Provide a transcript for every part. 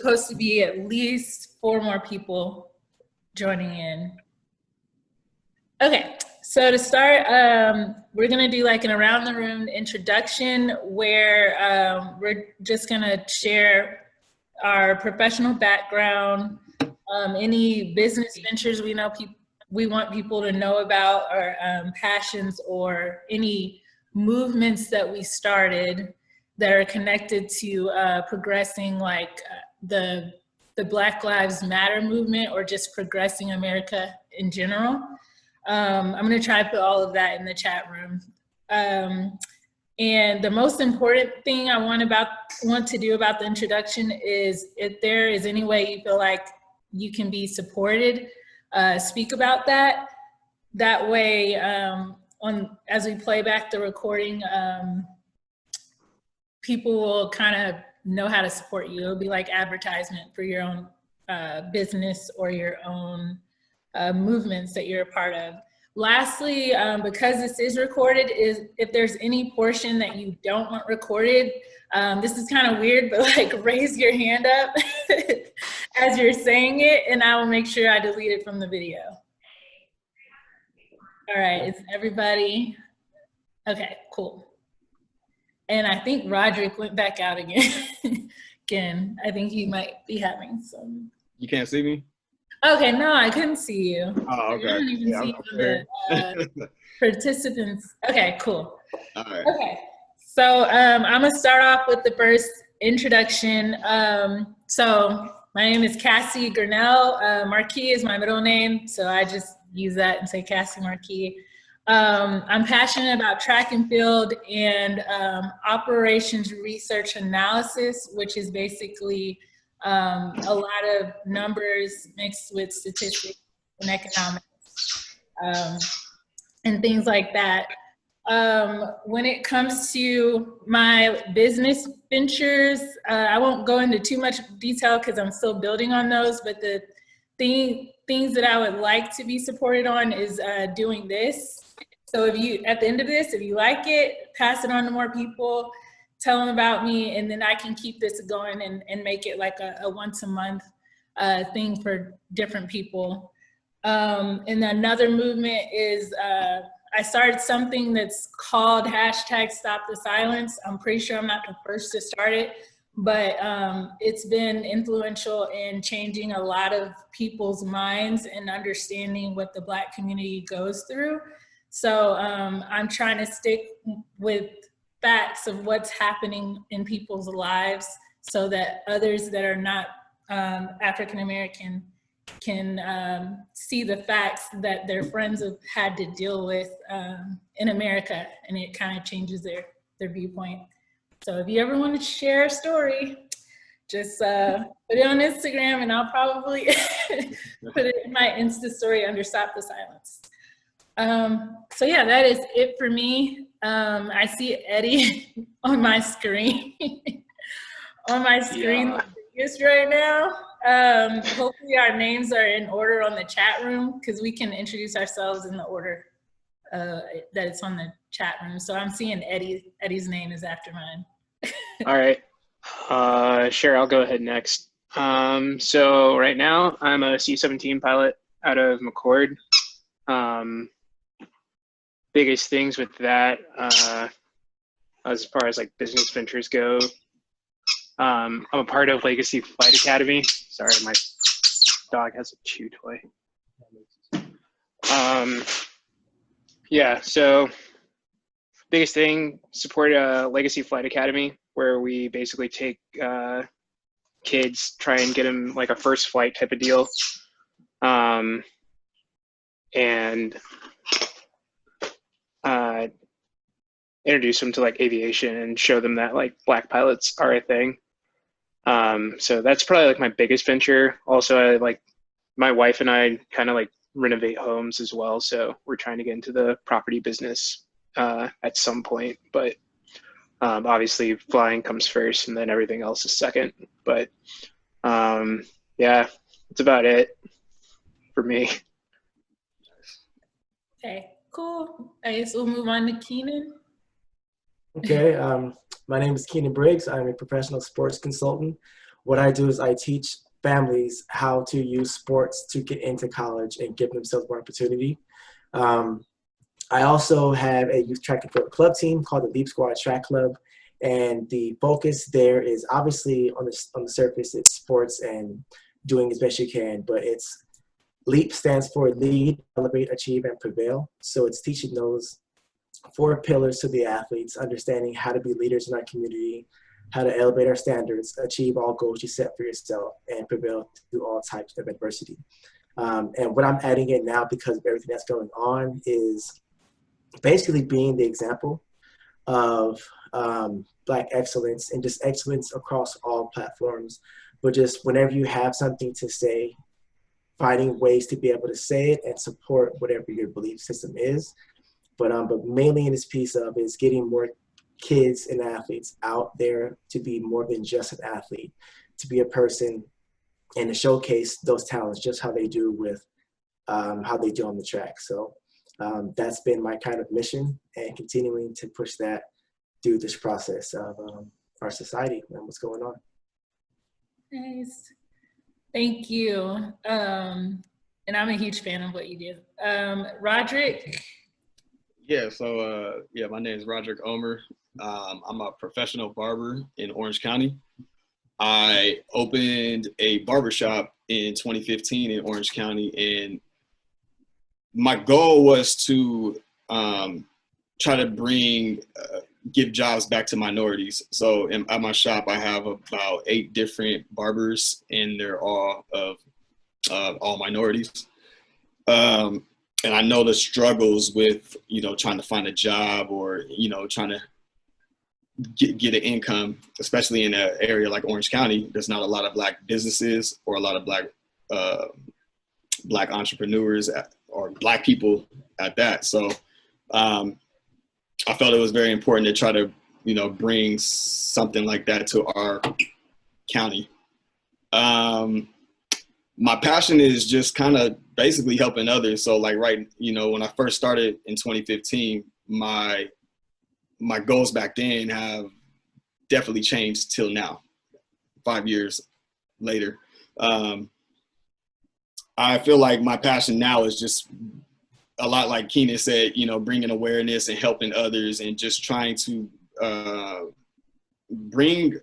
supposed to be at least 4 more people joining in. Okay, so to start, we're gonna do like an around the room introduction where we're just gonna share our professional background, any business ventures we want people to know about, or passions, or any movements that we started that are connected to progressing like the Black Lives Matter movement, or just progressing America in general. I'm gonna try to put all of that in the chat room. And the most important thing I want to do about the introduction is, if there is any way you feel like you can be supported, speak about that. That way, as we play back the recording, people will kind of know how to support you. It'll be like advertisement for your own business or your own movements that you're a part of. Lastly, because this is recorded, is if there's any portion that you don't want recorded, this is kind of weird, but like raise your hand up as you're saying it, and I will make sure I delete it from the video. All right, is everybody? Okay, cool. And I think Roderick went back out again. I think he might be having some. You can't see me? Okay, no, I couldn't see you. Oh, okay. I don't even see the participants. Okay, cool. All right. Okay, so I'm gonna start off with the first introduction. So my name is Cassie Grinnell. Marquis is my middle name, so I just use that and say Cassie Marquis. I'm passionate about track and field and operations research analysis, which is basically a lot of numbers mixed with statistics and economics and things like that. When it comes to my business ventures, I won't go into too much detail because I'm still building on those, but the things that I would like to be supported on is doing this. So if you, at the end of this, if you like it, pass it on to more people, tell them about me, and then I can keep this going and make it like a once a month thing for different people. And another movement is, I started something that's called #StopTheSilence. I'm pretty sure I'm not the first to start it, but it's been influential in changing a lot of people's minds and understanding what the Black community goes through. So I'm trying to stick with facts of what's happening in people's lives so that others that are not African American can see the facts that their friends have had to deal with in America, and it kind of changes their viewpoint. So if you ever want to share a story, just put it on Instagram, and I'll probably put it in my Insta story under Stop the Silence. So yeah, that is it for me. I see Eddie on my screen, Yeah. biggest right now. Hopefully our names are in order on the chat room, because we can introduce ourselves in the order that it's on the chat room. So I'm seeing Eddie's name is after mine. All right, sure, I'll go ahead next. So right now I'm a C-17 pilot out of McCord. Biggest things with that, as far as like business ventures go, I'm a part of Legacy Flight Academy. Sorry, my dog has a chew toy. Yeah, so biggest thing, support Legacy Flight Academy, where we basically take kids, try and get them like a first flight type of deal, and introduce them to like aviation and show them that like Black pilots are a thing. So that's probably like my biggest venture. Also, my wife and I kind of like renovate homes as well. So we're trying to get into the property business at some point, but obviously flying comes first and then everything else is second. But yeah, that's about it for me. Okay, cool. I guess we'll move on to Keenan. Okay, my name is Keenan Briggs. I'm a professional sports consultant what I do is I teach families how to use sports to get into college and give themselves more opportunity. Um, I also have a youth track and field club team called the Leap Squad Track Club. And the focus there is obviously on the surface, it's sports and doing as best you can, but it's LEAP stands for Lead, Elevate, Achieve, and Prevail. So it's teaching those 4 pillars to the athletes, understanding how to be leaders in our community, how to elevate our standards, achieve all goals you set for yourself, and prevail through all types of adversity. And what I'm adding in now, because of everything that's going on, is basically being the example of Black excellence and just excellence across all platforms. But just whenever you have something to say, finding ways to be able to say it and support whatever your belief system is. But mainly in this piece of is getting more kids and athletes out there to be more than just an athlete, to be a person and to showcase those talents, just how they do with how they do on the track. So that's been my kind of mission, and continuing to push that through this process of our society and what's going on. Nice. Thank you. And I'm a huge fan of what you do. Roderick? Yeah, so my name is Roderick Omer. I'm a professional barber in Orange County. I opened a barbershop in 2015 in Orange County, and my goal was to try to give jobs back to minorities. So at my shop, I have about 8 different barbers, and they're all all minorities. And I know the struggles with, trying to find a job or, trying to get an income, especially in an area like Orange County. There's not a lot of Black businesses or a lot of Black entrepreneurs or Black people at that. So I felt it was very important to try to, bring something like that to our county. My passion is just kind of basically helping others. So like, when I first started in 2015, my goals back then have definitely changed till now, 5 years later. I feel like my passion now is just a lot like Keenan said, bringing awareness and helping others and just trying to bring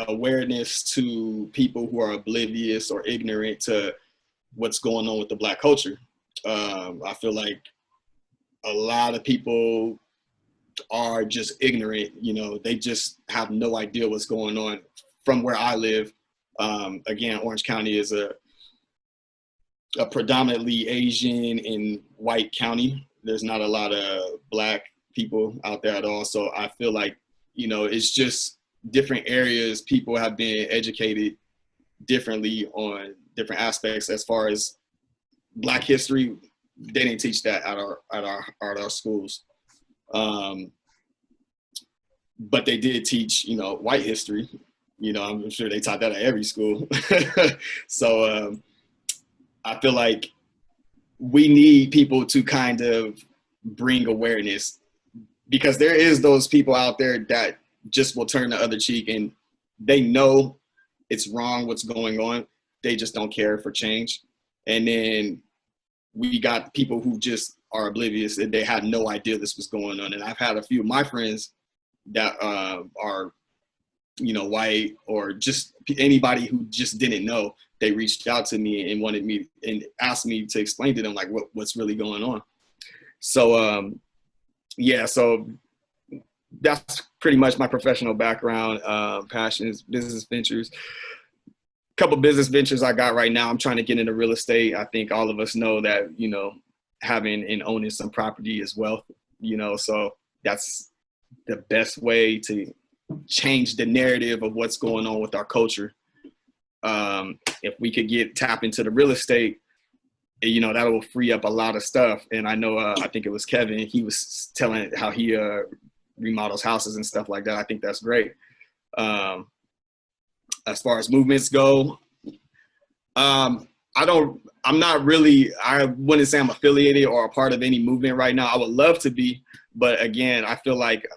awareness to people who are oblivious or ignorant to what's going on with the Black culture. I feel like a lot of people are just ignorant, they just have no idea what's going on. From where I live, again, Orange County is a predominantly Asian and white county. There's not a lot of Black people out there at all. So I feel like, it's just different areas. People have been educated differently on different aspects. As far as Black history, they didn't teach that at our schools. But they did teach, white history. I'm sure they taught that at every school. So I feel like we need people to kind of bring awareness, because there is those people out there that just will turn the other cheek, and they know it's wrong what's going on. They just don't care for change. And then we got people who just are oblivious and they had no idea this was going on. And I've had a few of my friends that are, white, or just anybody who just didn't know. They reached out to me and wanted me and asked me to explain to them like what's really going on. So so that's pretty much my professional background, passions, business ventures. Couple business ventures I got right now. I'm trying to get into real estate. I think all of us know that, having and owning some property is wealth, so that's the best way to change the narrative of what's going on with our culture. If we could tap into the real estate, that will free up a lot of stuff. And I know, I think it was Kevin, he was telling how he remodels houses and stuff like that. I think that's great. As far as movements go, I wouldn't say I'm affiliated or a part of any movement right now. I would love to be, but again, I feel like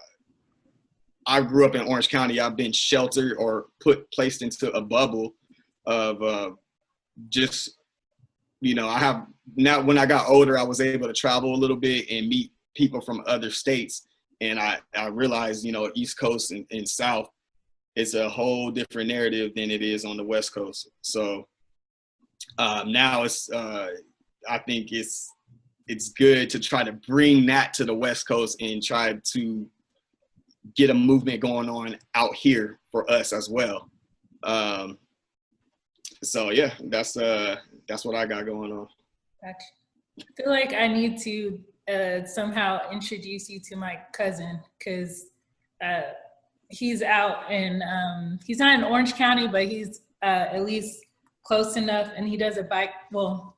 I grew up in Orange County. I've been sheltered or placed into a bubble of just, I have now, when I got older, I was able to travel a little bit and meet people from other states. And I realized, East Coast and South, it's a whole different narrative than it is on the West Coast. So now I think it's good to try to bring that to the West Coast and try to get a movement going on out here for us as well. So yeah, that's what I got going on. Gotcha. I feel like I need to somehow introduce you to my cousin, because he's out in, he's not in Orange County, but he's at least close enough, and he does a bike, well,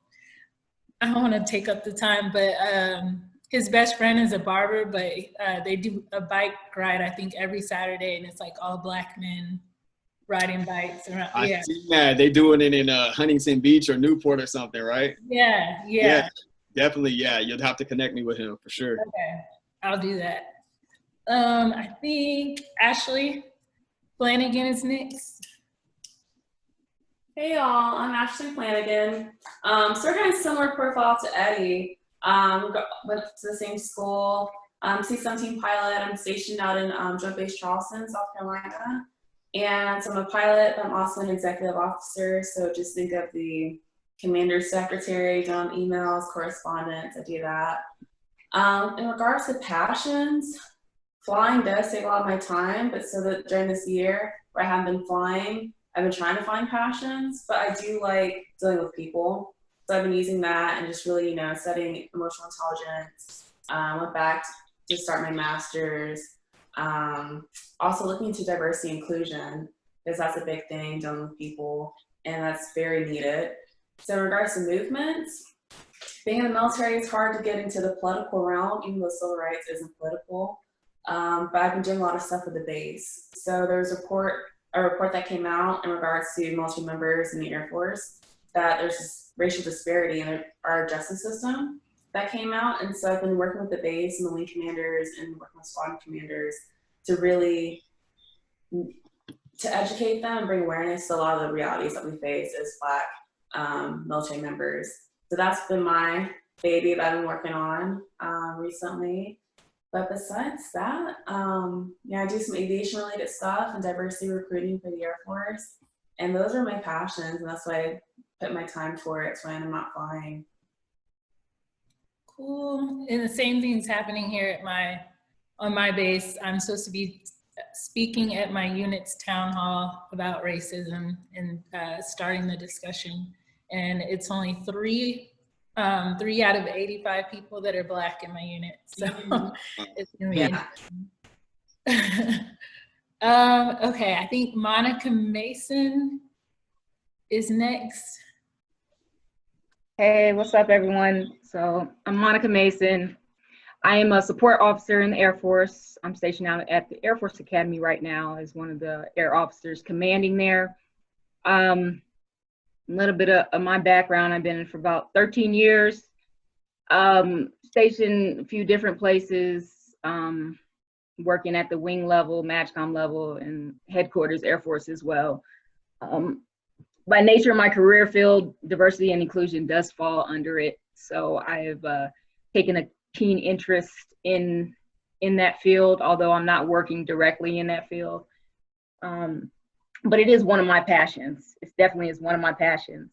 I don't want to take up the time, but his best friend is a barber, but they do a bike ride, I think, every Saturday, and it's like all Black men riding bikes around. I see that. They doing it in Huntington Beach or Newport or something, right? Yeah. Definitely, yeah. You'll have to connect me with him for sure. Okay, I'll do that. I think Ashley Flanagan is next. Hey y'all, I'm Ashley Flanagan. So we're kind of similar profile to Eddie. Went to the same school, C-17 pilot. I'm stationed out in Joint Base Charleston, South Carolina. And so I'm a pilot, but I'm also an executive officer. So just think of the commander's secretary, doing emails, correspondence, I do that. In regards to passions, flying does take a lot of my time, but so that during this year where I haven't been flying, I've been trying to find passions, but I do like dealing with people. So I've been using that and just really, studying emotional intelligence. Went back to start my master's. Also looking into diversity and inclusion, because that's a big thing, dealing with people, and that's very needed. So in regards to movements, being in the military, it's hard to get into the political realm, even though civil rights isn't political. But I've been doing a lot of stuff with the base. So there's a report that came out in regards to military members in the Air Force, that there's this racial disparity in our justice system that came out. And so I've been working with the base and the wing commanders and working with squadron commanders to really to educate them and bring awareness to a lot of the realities that we face as Black military members. So that's been my baby that I've been working on recently. But besides that, I do some aviation related stuff and diversity recruiting for the Air Force. And those are my passions, and that's why I put my time towards when I'm not flying. Cool. And the same thing's happening here at on my base. I'm supposed to be speaking at my unit's town hall about racism and starting the discussion. And it's only three out of 85 people that are Black in my unit. So it's gonna be interesting. Okay, I think Monica Mason is next. Hey, what's up, everyone? So I'm Monica Mason. I am a support officer in the Air Force. I'm stationed out at the Air Force Academy right now as one of the air officers commanding there. A little bit of my background, I've been in for about 13 years, stationed a few different places, working at the wing level, MAJCOM level, and headquarters Air Force as well. By nature of my career field, diversity and inclusion does fall under it. So I have taken a keen interest in that field, although I'm not working directly in that field. But it is one of my passions. It definitely is one of my passions.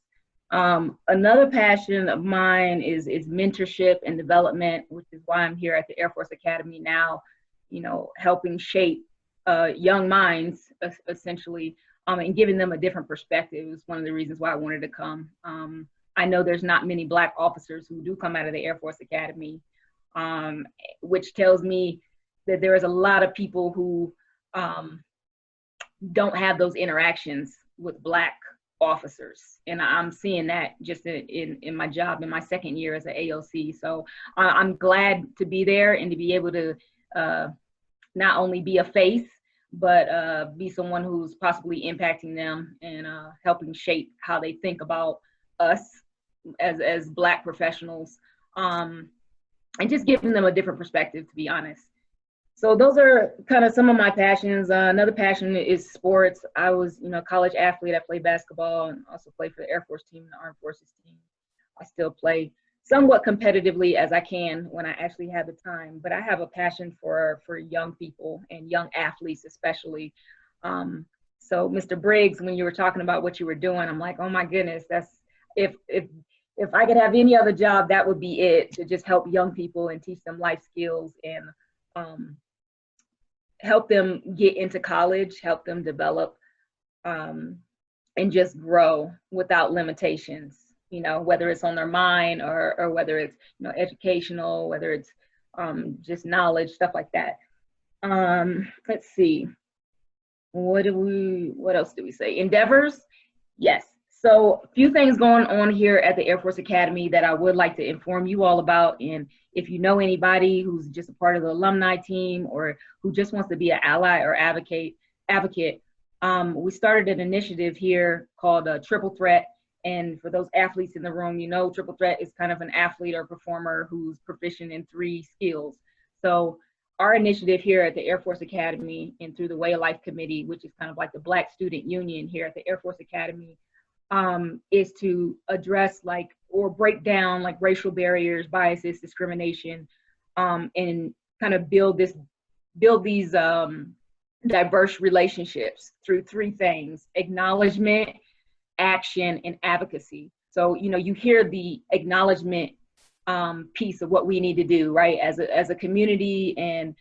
Another passion of mine is mentorship and development, which is why I'm here at the Air Force Academy now, helping shape young minds, essentially, and giving them a different perspective is one of the reasons why I wanted to come. I know there's not many Black officers who do come out of the Air Force Academy, which tells me that there is a lot of people who don't have those interactions with Black officers. And I'm seeing that just in my job in my second year as an AOC. So I'm glad to be there and to be able to not only be a face, but be someone who's possibly impacting them and helping shape how they think about us as Black professionals, and just giving them a different perspective, to be honest. So those are kind of some of my passions. Another passion is sports. I was, you know, a college athlete. I played basketball and also played for the Air Force team, the Armed Forces team. I still play somewhat competitively as I can when I actually have the time. But I have a passion for young people and young athletes especially. So Mr. Briggs, when you were talking about what you were doing, I'm like, oh my goodness, that's if I could have any other job, that would be it, to just help young people and teach them life skills and help them get into college, help them develop, and just grow without limitations, you know, whether it's on their mind or whether it's, you know, educational, whether it's just knowledge, stuff like that. Let's see. What else do we say? Endeavors? Yes. So a few things going on here at the Air Force Academy that I would like to inform you all about. And if you know anybody who's just a part of the alumni team or who just wants to be an ally or advocate, we started an initiative here called Triple Threat. And for those athletes in the room, you know, Triple Threat is kind of an athlete or performer who's proficient in 3 skills. So our initiative here at the Air Force Academy and through the Way of Life Committee, which is kind of like the Black Student Union here at the Air Force Academy, is to address or break down racial barriers, biases, discrimination, and kind of build these diverse relationships through 3 things: acknowledgement, action, and advocacy. So, you know, you hear the acknowledgement piece of what we need to do, right? As a community and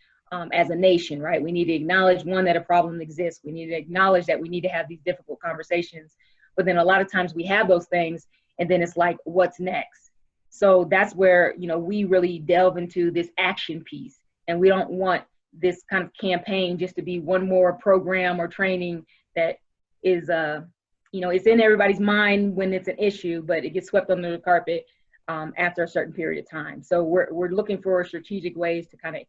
as a nation, right? We need to acknowledge, one, that a problem exists. We need to acknowledge that we need to have these difficult conversations. But then a lot of times we have those things and then it's like, what's next? So that's where, you know, we really delve into this action piece. And we don't want this kind of campaign just to be one more program or training that is, you know, it's in everybody's mind when it's an issue, but it gets swept under the carpet after a certain period of time. So we're looking for strategic ways to kind of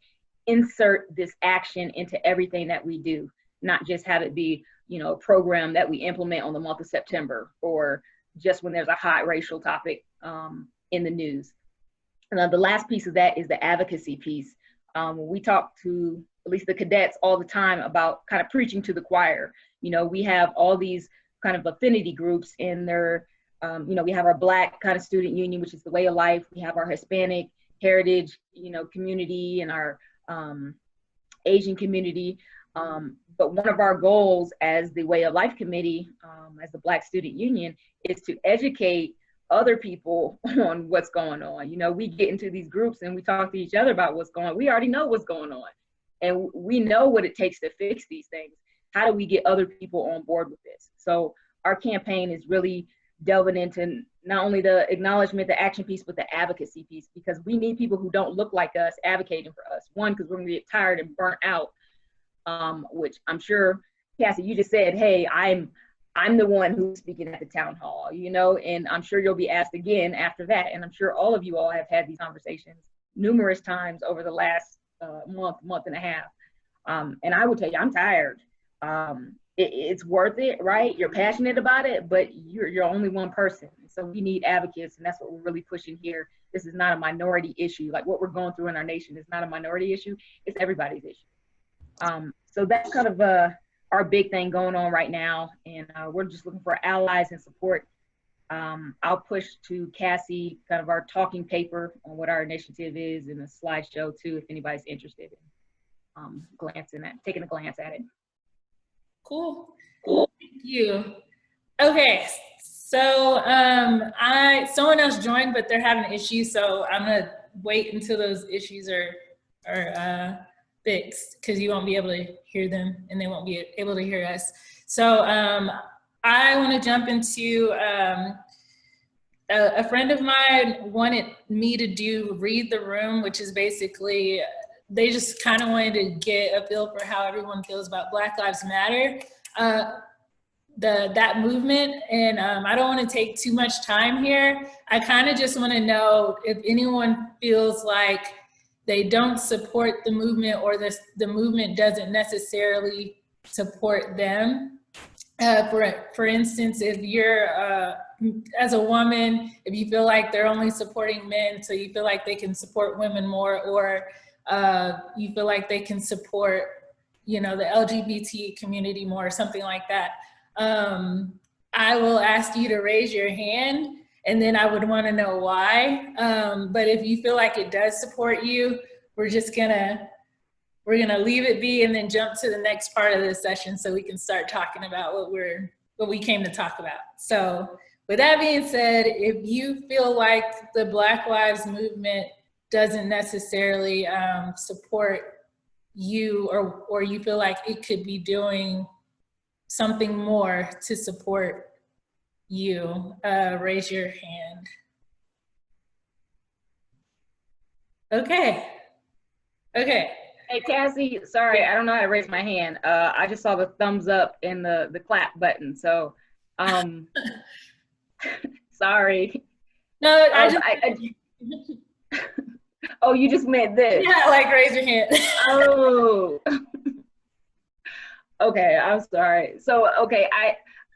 insert this action into everything that we do, not just have it be, you know, a program that we implement on the month of September or just when there's a hot racial topic in the news. And the last piece of that is the advocacy piece. We talk to at least the cadets all the time about kind of preaching to the choir. You know, we have all these kind of affinity groups in their, you know, we have our Black kind of student union, which is the Way of Life. We have our Hispanic heritage, you know, community and our Asian community. But one of our goals as the Way of Life Committee, as the Black Student Union, is to educate other people on what's going on. You know, we get into these groups and we talk to each other about what's going on. We already know what's going on. And we know what it takes to fix these things. How do we get other people on board with this? So our campaign is really delving into not only the acknowledgement, the action piece, but the advocacy piece, because we need people who don't look like us advocating for us. One, because we're gonna get tired and burnt out, which I'm sure, Cassie, you just said, hey, I'm the one who's speaking at the town hall, you know, and I'm sure you'll be asked again after that. And I'm sure all of you all have had these conversations numerous times over the last month and a half. And I would tell you, I'm tired. It's worth it, right? You're passionate about it, but you're only one person. So we need advocates, and that's what we're really pushing here. This is not a minority issue. Like what we're going through in our nation is not a minority issue. It's everybody's issue. So that's kind of our big thing going on right now. And we're just looking for allies and support. I'll push to Cassie kind of our talking paper on what our initiative is and a slideshow too, if anybody's interested in taking a glance at it. Cool. Thank you. Okay, so someone else joined, but they're having issues, so I'm gonna wait until those issues are fixed, because you won't be able to hear them and they won't be able to hear us. So I want to jump into a friend of mine wanted me to read the room, which is basically, they just kind of wanted to get a feel for how everyone feels about Black Lives Matter, that movement. And I don't want to take too much time here. I kind of just want to know if anyone feels like they don't support the movement, or the movement doesn't necessarily support them. For instance, if you're, as a woman, if you feel like they're only supporting men, so you feel like they can support women more, or you feel like they can support, you know, the LGBT community more, or something like that, I will ask you to raise your hand, and then I would want to know why. But if you feel like it does support you, we're gonna leave it be and then jump to the next part of the session so we can start talking about what we came to talk about. So with that being said, if you feel like the Black Lives Movement doesn't necessarily support you, or you feel like it could be doing something more to support you, raise your hand. Okay. Hey, Cassie, sorry, I don't know how to raise my hand. I just saw the thumbs up and the clap button, so sorry. No, Oh, you just meant this. Yeah, like raise your hand. Oh. Okay, I'm sorry. So, okay,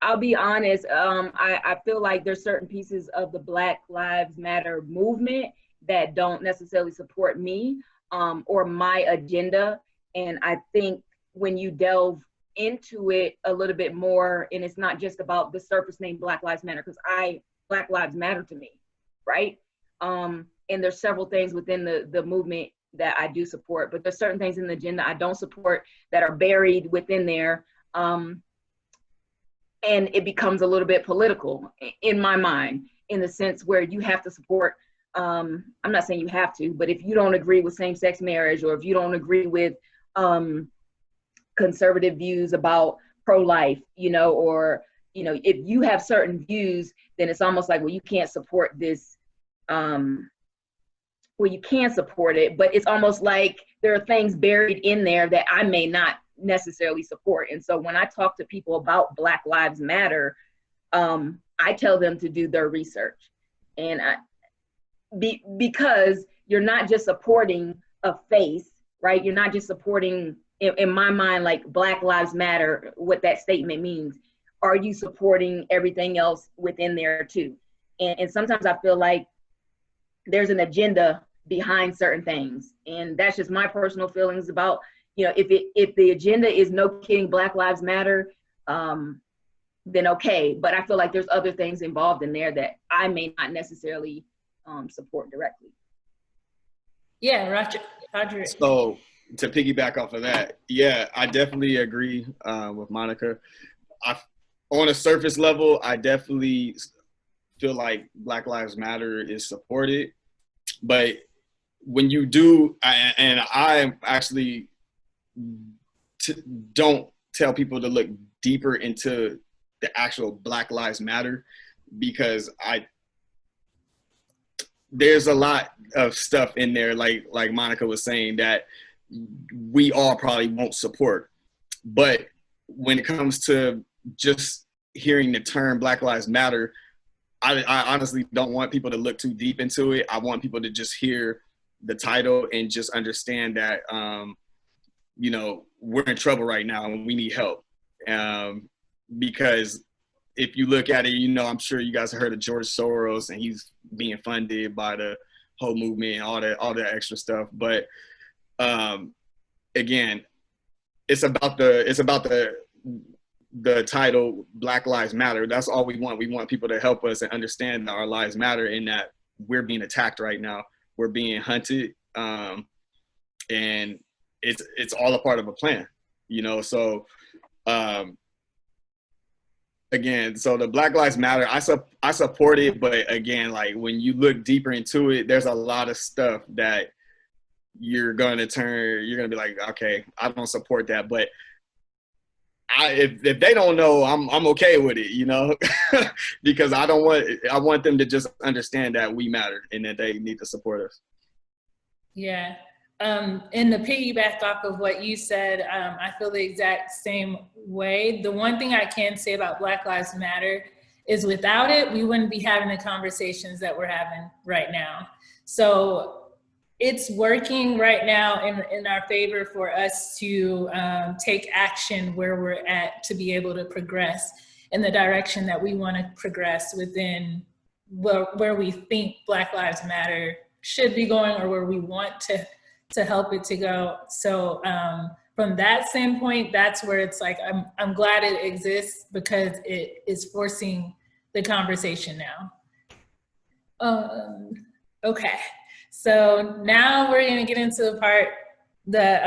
I'll be honest. I feel like there's certain pieces of the Black Lives Matter movement that don't necessarily support me or my agenda. And I think when you delve into it a little bit more, and it's not just about the surface name Black Lives Matter, because Black Lives matter to me, right? And there's several things within the movement that I do support, but there's certain things in the agenda I don't support that are buried within there. And it becomes a little bit political in my mind, in the sense where you have to support, I'm not saying you have to, but if you don't agree with same-sex marriage, or if you don't agree with conservative views about pro-life, you know, or, you know, if you have certain views, then it's almost like, well, you can't support this, well, you can support it, but it's almost like there are things buried in there that I may not necessarily support. And so when I talk to people about Black Lives Matter, I tell them to do their research. And because you're not just supporting a face, right? You're not just supporting, in my mind, like Black Lives Matter, what that statement means. Are you supporting everything else within there too? And sometimes I feel like there's an agenda behind certain things. And that's just my personal feelings about, you know, if the agenda is no kidding Black Lives Matter, then okay. But I feel like there's other things involved in there that I may not necessarily support directly. Yeah, Roger. So to piggyback off of that, yeah, I definitely agree with Monica. On a surface level, I definitely feel like Black Lives Matter is supported, but when you do, and I actually don't tell people to look deeper into the actual Black Lives Matter, because there's a lot of stuff in there, like Monica was saying, that we all probably won't support. But when it comes to just hearing the term Black Lives Matter, I honestly don't want people to look too deep into it. I want people to just hear the title and just understand that, you know, we're in trouble right now and we need help. Because if you look at it, you know, I'm sure you guys have heard of George Soros, and he's being funded by the whole movement and all that extra stuff. But again, it's about the title Black Lives Matter. That's all we want. We want people to help us and understand that our lives matter, and that we're being attacked right now. We're being hunted, and it's all a part of a plan, you know. So again, so the Black Lives Matter, I support it, but again, like when you look deeper into it, there's a lot of stuff that you're gonna be like, okay, I don't support that, but if they don't know, I'm okay with it, you know, because I want them to just understand that we matter and that they need to support us. Yeah. And to piggyback off of what you said, I feel the exact same way. The one thing I can say about Black Lives Matter is without it, we wouldn't be having the conversations that we're having right now. So it's working right now in our favor for us to take action where we're at, to be able to progress in the direction that we want to progress within where we think Black Lives Matter should be going, or where we want to to help it to go. So from that standpoint, that's where it's like, I'm glad it exists because it is forcing the conversation now. Okay, so now we're gonna get into the part that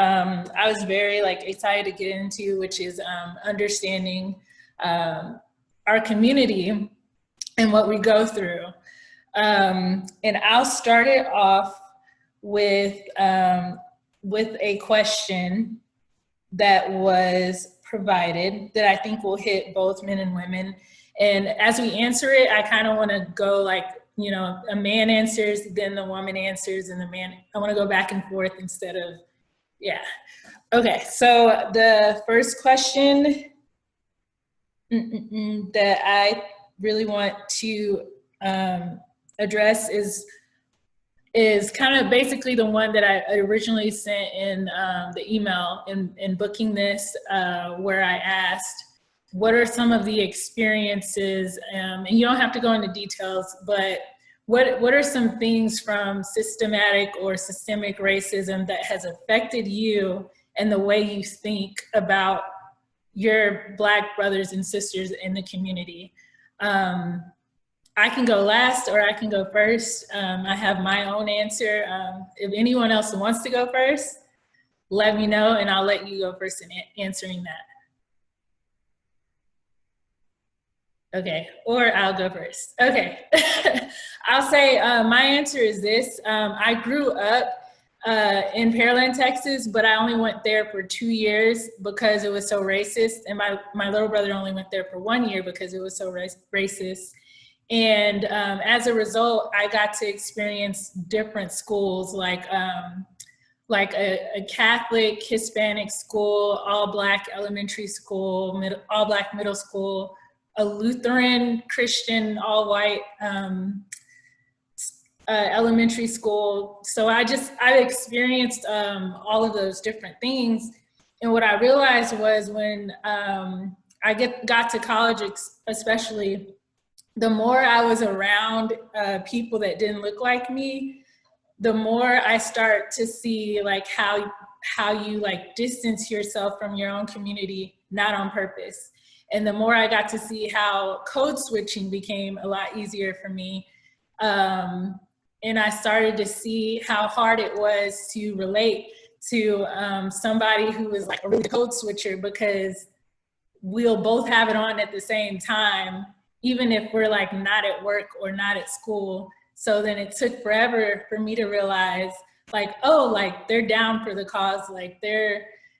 I was very excited to get into, which is understanding our community and what we go through. And I'll start it off with a question that was provided that I think will hit both men and women. And as we answer it, I kind of want to go a man answers, then the woman answers, and I want to go back and forth instead of, yeah. Okay, so the first question that I really want to address is kind of basically the one that I originally sent in the email in booking this, where I asked, what are some of the experiences, and you don't have to go into details, but what are some things from systematic or systemic racism that has affected you and the way you think about your Black brothers and sisters in the community? I can go last or I can go first. I have my own answer. If anyone else wants to go first, let me know and I'll let you go first in answering that. Okay, or I'll go first. Okay, I'll say my answer is this. I grew up in Pearland, Texas, but I only went there for 2 years because it was so racist. And my little brother only went there for 1 year because it was so racist. And as a result, I got to experience different schools, like a Catholic Hispanic school, all Black elementary school, all Black middle school, a Lutheran Christian all white elementary school. So I experienced all of those different things. And what I realized was when I got to college, especially, the more I was around people that didn't look like me, the more I start to see how you distance yourself from your own community, not on purpose. And the more I got to see how code switching became a lot easier for me. And I started to see how hard it was to relate to somebody who was a really code switcher, because we'll both have it on at the same time, even if we're not at work or not at school. So then it took forever for me to realize they're down for the cause.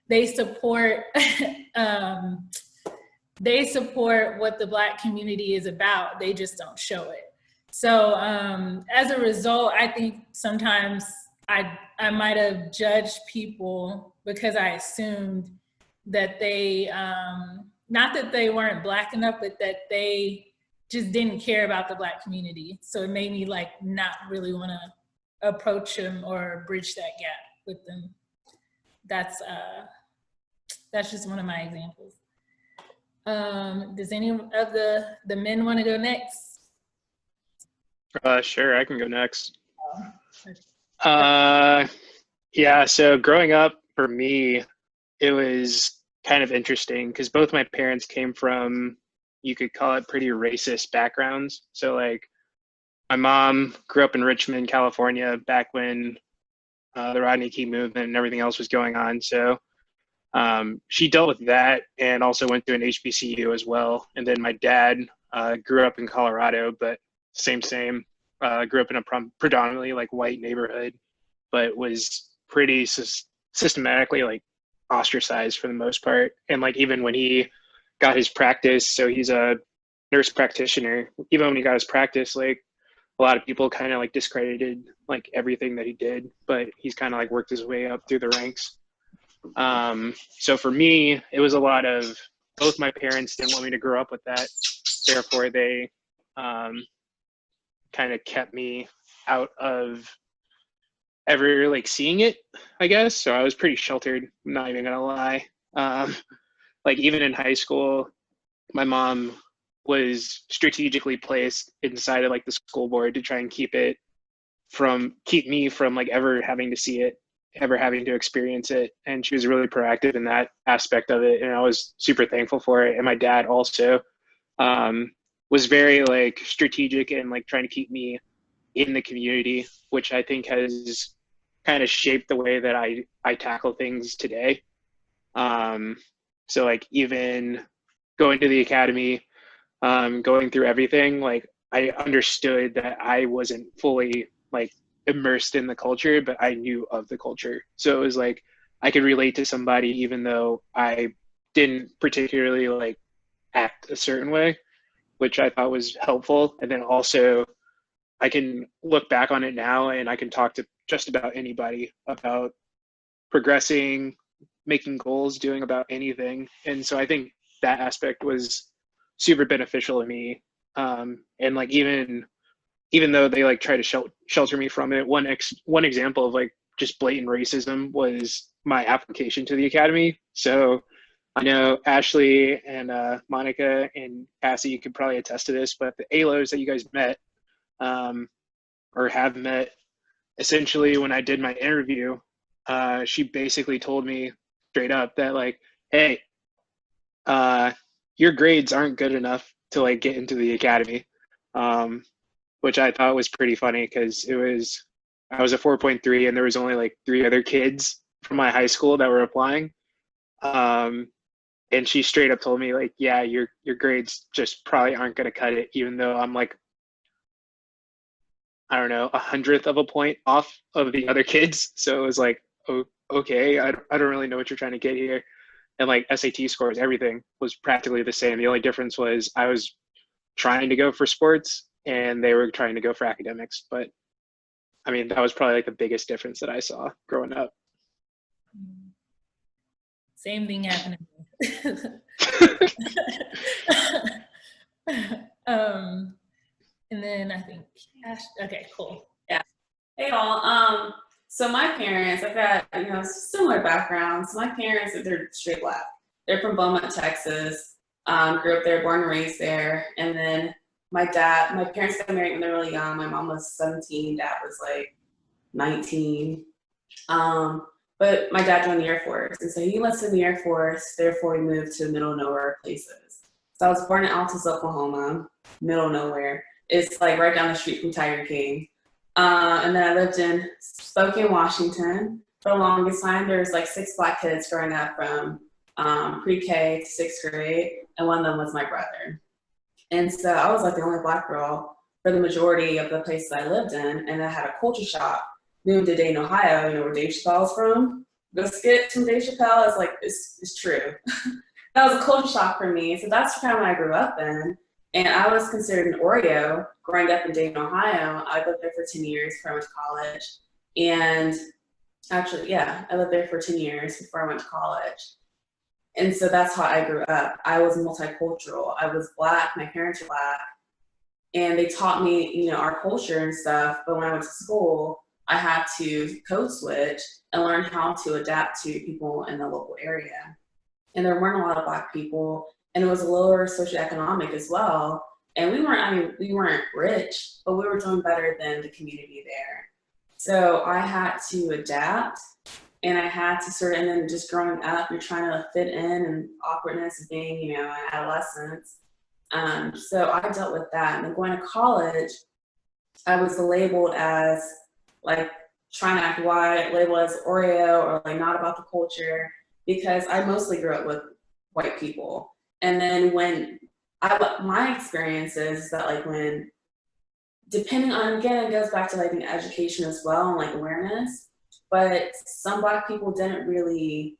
They support, they support what the Black community is about. They just don't show it. So as a result, I think sometimes I might have judged people because I assumed that they, not that they weren't Black enough, but that they just didn't care about the Black community. So it made me not really want to approach them or bridge that gap with them. That's just one of my examples. Does any of the men want to go next? Sure, I can go next. Yeah, so growing up for me, it was kind of interesting because both my parents came from, you could call it, pretty racist backgrounds. So my mom grew up in Richmond, California, back when the Rodney King movement and everything else was going on. So she dealt with that and also went to an HBCU as well. And then my dad grew up in Colorado, but same, grew up in a predominantly white neighborhood, but was pretty systematically ostracized for the most part. And even when he got his practice, so he's a nurse practitioner, even when he got his practice, a lot of people kind of discredited everything that he did, but he's kind of worked his way up through the ranks. So for me, it was a lot of, both my parents didn't want me to grow up with that. Therefore, they kind of kept me out of ever seeing it, I guess. So I was pretty sheltered, I'm not even gonna lie. Even in high school, my mom was strategically placed inside of the school board to try and keep me from ever having to see it. ever having to experience it. And she was really proactive in that aspect of it. And I was super thankful for it. And my dad also was very like strategic and like trying to keep me in the community, which I think has kind of shaped the way that I tackle things today. So like even going to the academy, going through everything, like I understood that I wasn't fully like immersed in the culture, but I knew of the culture. So it was like I could relate to somebody even though I didn't particularly like act a certain way, which I thought was helpful. And then also I can look back on it now and I can talk to just about anybody about progressing, making goals, doing about anything. And so I think that aspect was super beneficial to me. And like even though they like try to shelter me from it, one example of like just blatant racism was my application to the academy. So I know Ashley and Monica and Cassie, you could probably attest to this, but the ALOs that you guys met or have met, essentially when I did my interview, she basically told me straight up that like, hey, your grades aren't good enough to like get into the academy, which I thought was pretty funny because I was a 4.3 and there was only like 3 other kids from my high school that were applying. And she straight up told me like, yeah, your grades just probably aren't going to cut it, even though I'm like, I don't know, 100th of a point off of the other kids. So it was like, oh, okay, I don't really know what you're trying to get here. And like SAT scores, everything was practically the same. The only difference was I was trying to go for sports and they were trying to go for academics. But I mean, that was probably like the biggest difference that I saw growing up. Same thing happened to me. And then I think Ash, okay, cool. Yeah. Hey all. So my parents, I've got, similar backgrounds. My parents, they're straight Black. They're from Beaumont, Texas. Grew up there, born and raised there. And then my parents got married when they were really young. My mom was 17, dad was like 19. But my dad joined the Air Force. And so he enlisted in the Air Force, therefore he moved to middle of nowhere places. So I was born in Altus, Oklahoma, middle of nowhere. It's like right down the street from Tiger King. And then I lived in Spokane, Washington for the longest time. There was like 6 Black kids growing up from pre-K to 6th grade, and one of them was my brother. And so I was like the only Black girl for the majority of the places I lived in, and I had a culture shock. Moved to Dayton, Ohio, where Dave Chappelle's from. The skit from Dave Chappelle is like, it's true. That was a culture shock for me. So that's kind of what I grew up in. And I was considered an Oreo growing up in Dayton, Ohio. I lived there for 10 years before I went to college. And actually, yeah, I lived there for 10 years before I went to college. And so that's how I grew up. I was multicultural. I was Black, my parents were Black. And they taught me, our culture and stuff. But when I went to school, I had to code switch and learn how to adapt to people in the local area. And there weren't a lot of Black people. And it was a lower socioeconomic as well. And we weren't rich, but we were doing better than the community there. So I had to adapt, and I had to and then just growing up, you're trying to fit in and awkwardness of being, an adolescence. So I dealt with that. And then going to college, I was labeled as like trying to act white, labeled as Oreo, or like not about the culture, because I mostly grew up with white people. And then my experience is that like when, depending on, again, it goes back to like the education as well and like awareness, but some Black people didn't really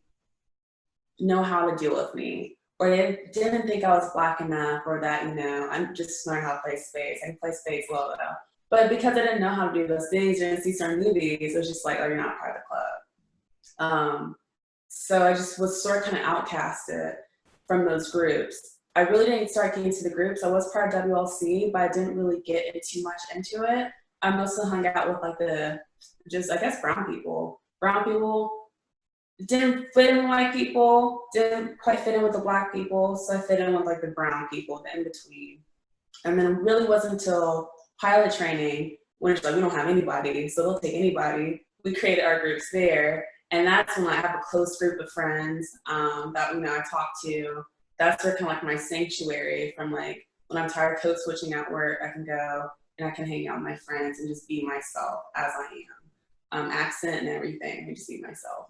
know how to deal with me, or they didn't think I was Black enough, or that, I'm just learning how to play spades. I can play spades well though. But because I didn't know how to do those things or didn't see certain movies, it was just like, oh, you're not part of the club. So I just was sort of kind of outcasted from those groups. I really didn't start getting into the groups. I was part of WLC, but I didn't really get too much into it. I mostly hung out with like brown people. Brown people didn't fit in with white people, didn't quite fit in with the Black people, so I fit in with like the brown people, the in-between. And then it really wasn't until pilot training when it's like, we don't have anybody, so they'll take anybody. we created our groups there. And that's when I have a close group of friends that, you know, I talk to. That's where kind of like my sanctuary from, like, when I'm tired of code switching at work, I can go and I can hang out with my friends and just be myself as I am. Accent and everything, I just be myself.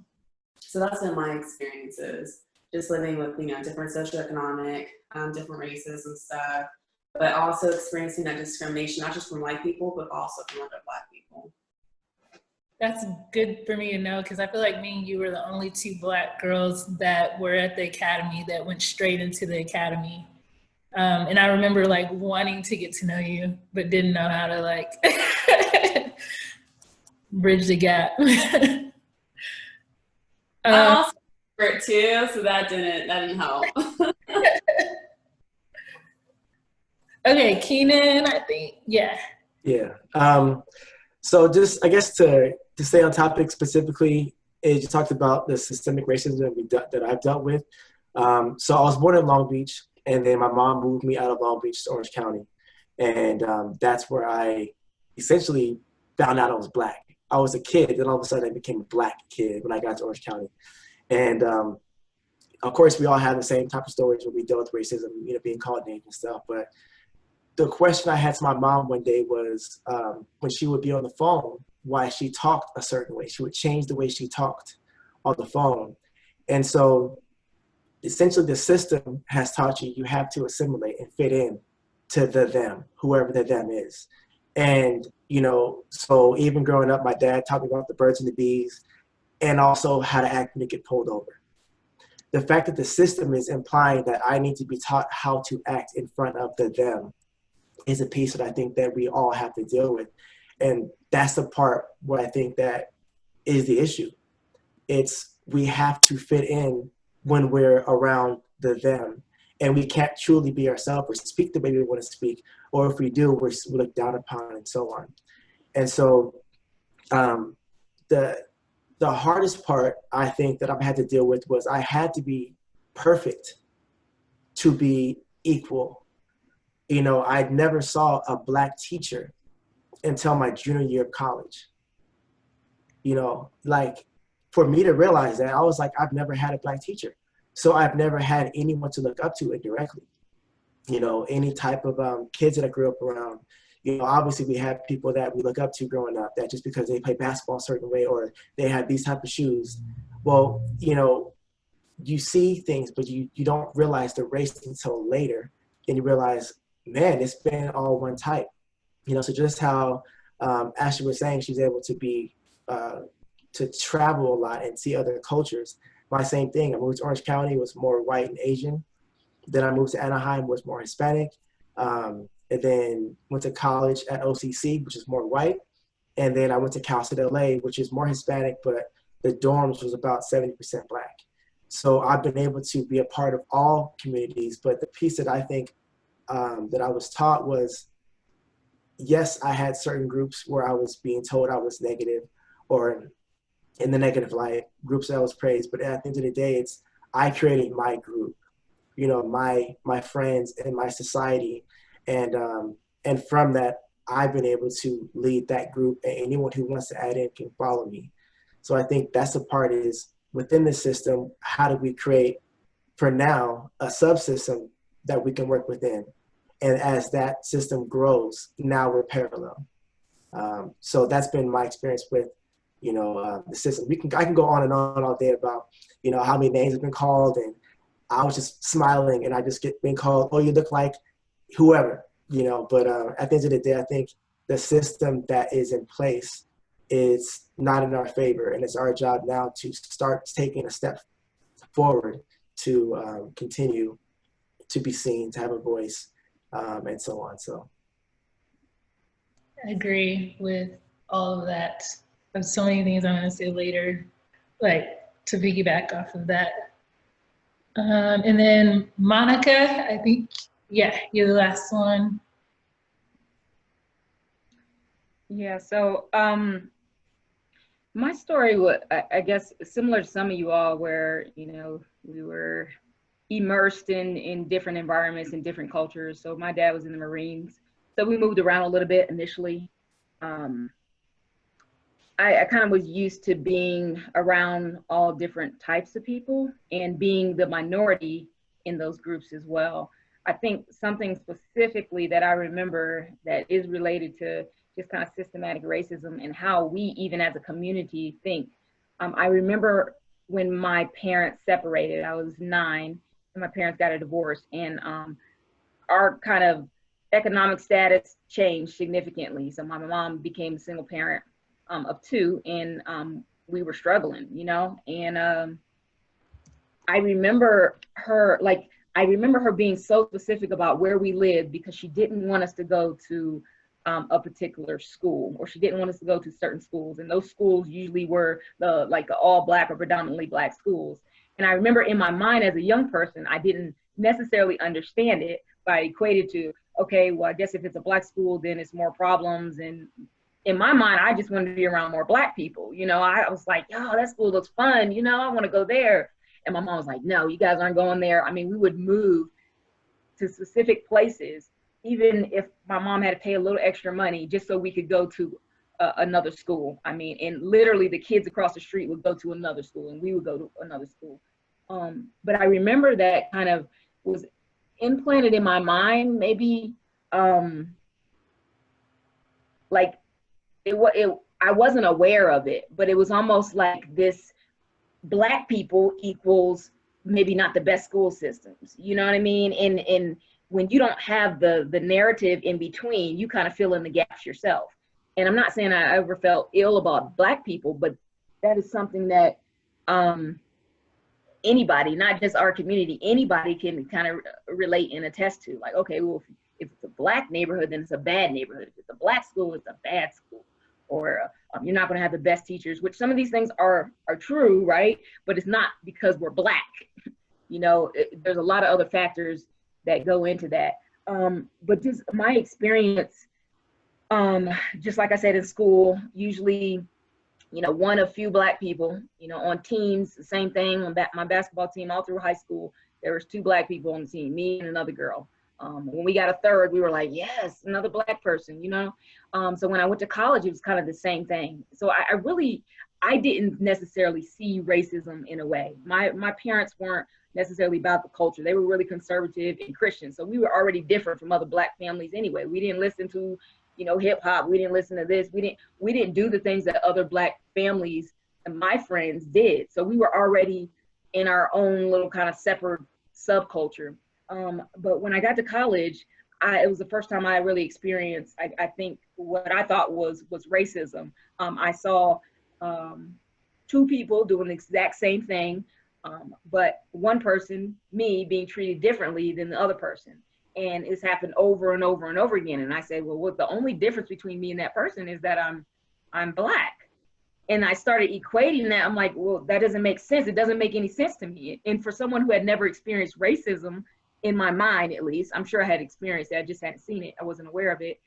So that's been my experiences, just living with, you know, different socioeconomic, different races and stuff, but also experiencing that discrimination, not just from white people, but also from other Black people. That's good for me to know, because I feel like me and you were the only two Black girls that were at the academy that went straight into the academy. And I remember like wanting to get to know you, but didn't know how to like bridge the gap. I also hurt too, so that didn't help. Okay, Keenan, I think, yeah. Yeah. So just, I guess to stay on topic specifically, you talked about the systemic racism that I've dealt with. So I was born in Long Beach, and then my mom moved me out of Long Beach to Orange County. And that's where I essentially found out I was Black. I was a kid, then all of a sudden I became a Black kid when I got to Orange County. And of course, we all have the same type of stories where we dealt with racism, you know, being called names and stuff. But the question I had to my mom one day was when she would be on the phone, why she talked a certain way. She would change the way she talked on the phone. And so essentially the system has taught you have to assimilate and fit in to the them, whoever the them is. And, you know, so even growing up, my dad taught me about the birds and the bees and also how to act when you get pulled over. The fact that the system is implying that I need to be taught how to act in front of the them is a piece that I think that we all have to deal with. And that's the part where I think that is the issue. It's we have to fit in when we're around the them, and we can't truly be ourselves or speak the way we want to speak, or if we do, we're looked down upon and so on. And so the hardest part I think that I've had to deal with was I had to be perfect to be equal. You know, I never saw a Black teacher until my junior year of college. You know, like for me to realize that, I was like, I've never had a Black teacher. So I've never had anyone to look up to indirectly. You know, any type of kids that I grew up around, you know, obviously we have people that we look up to growing up that just because they play basketball a certain way or they have these type of shoes. Well, you know, you see things, but you don't realize the race until later. And you realize, man, it's been all one type. You know, so just how Ashley was saying, she's able to be, to travel a lot and see other cultures. My same thing. I moved to Orange County, was more white and Asian. Then I moved to Anaheim, was more Hispanic. And then went to college at OCC, which is more white. And then I went to Cal State LA, which is more Hispanic, but the dorms was about 70% Black. So I've been able to be a part of all communities. But the piece that I think that I was taught was, yes, I had certain groups where I was being told I was negative or in the negative light, groups that I was praised. But at the end of the day, it's I created my group, you know, my friends and my society. And from that, I've been able to lead that group, and anyone who wants to add in can follow me. So I think that's the part is within the system, how do we create, for now, a subsystem that we can work within? And as that system grows, now we're parallel. So that's been my experience with, you know, the system. I can go on and on all day about, you know, how many names have been called, and I was just smiling and I just get being called, oh, you look like whoever, you know. But at the end of the day, I think the system that is in place is not in our favor, and it's our job now to start taking a step forward to continue to be seen, to have a voice, and so on. So I agree with all of that. There's so many things I'm going to say later, like to piggyback off of that. And then Monica, I think, yeah, you're the last one. Yeah, so my story was, I guess, similar to some of you all, where, you know, we were immersed in different environments and different cultures. So my dad was in the Marines, so we moved around a little bit initially. I kind of was used to being around all different types of people and being the minority in those groups as well. I think something specifically that I remember that is related to just kind of systematic racism and how we, even as a community, think. I remember when my parents separated, I was 9, and my parents got a divorce, and our kind of economic status changed significantly. So my mom became a single parent of 2, and we were struggling, you know, and I remember her, like, I remember her being so specific about where we lived because she didn't want us to go to a particular school, or she didn't want us to go to certain schools. And those schools usually were the all Black or predominantly Black schools. And I remember in my mind as a young person, I didn't necessarily understand it, but I equated to, okay, well, I guess if it's a Black school, then it's more problems. And in my mind, I just wanted to be around more Black people. You know, I was like, oh, that school looks fun. You know, I want to go there. And my mom was like, no, you guys aren't going there. I mean, we would move to specific places, even if my mom had to pay a little extra money just so we could go to another school. I mean, and literally the kids across the street would go to another school and we would go to another school. But I remember that kind of was implanted in my mind, maybe like I wasn't aware of it, but it was almost like this Black people equals maybe not the best school systems, you know what I mean? And when you don't have the narrative in between, you kind of fill in the gaps yourself. And I'm not saying I ever felt ill about Black people, but that is something that anybody, not just our community, anybody can kind of relate and attest to. Like, okay, well, if it's a Black neighborhood, then it's a bad neighborhood. If it's a Black school, it's a bad school. Or you're not going to have the best teachers, which some of these things are true, right? But it's not because we're Black. You know, there's a lot of other factors that go into that. But just my experience, just like I said, in school, usually, you know, one of few Black people, you know, on teams, the same thing on my basketball team all through high school, there was 2 Black people on the team, me and another girl. When we got a third, we were like, yes, another Black person, you know? So when I went to college, it was kind of the same thing. So I didn't necessarily see racism in a way. My parents weren't necessarily about the culture. They were really conservative and Christian. So we were already different from other Black families anyway. We didn't listen to, you know, hip hop. We didn't listen to this. We didn't do the things that other Black families and my friends did. So we were already in our own little kind of separate subculture. But when I got to college, it was the first time I really experienced, I think, what I thought was racism. I saw 2 people doing the exact same thing, but one person, me, being treated differently than the other person. And it's happened over and over and over again. And I said, well, what the only difference between me and that person is that I'm Black. And I started equating that. I'm like, well, that doesn't make sense. It doesn't make any sense to me. And for someone who had never experienced racism, in my mind, at least, I'm sure I had experienced it. I just hadn't seen it. I wasn't aware of it.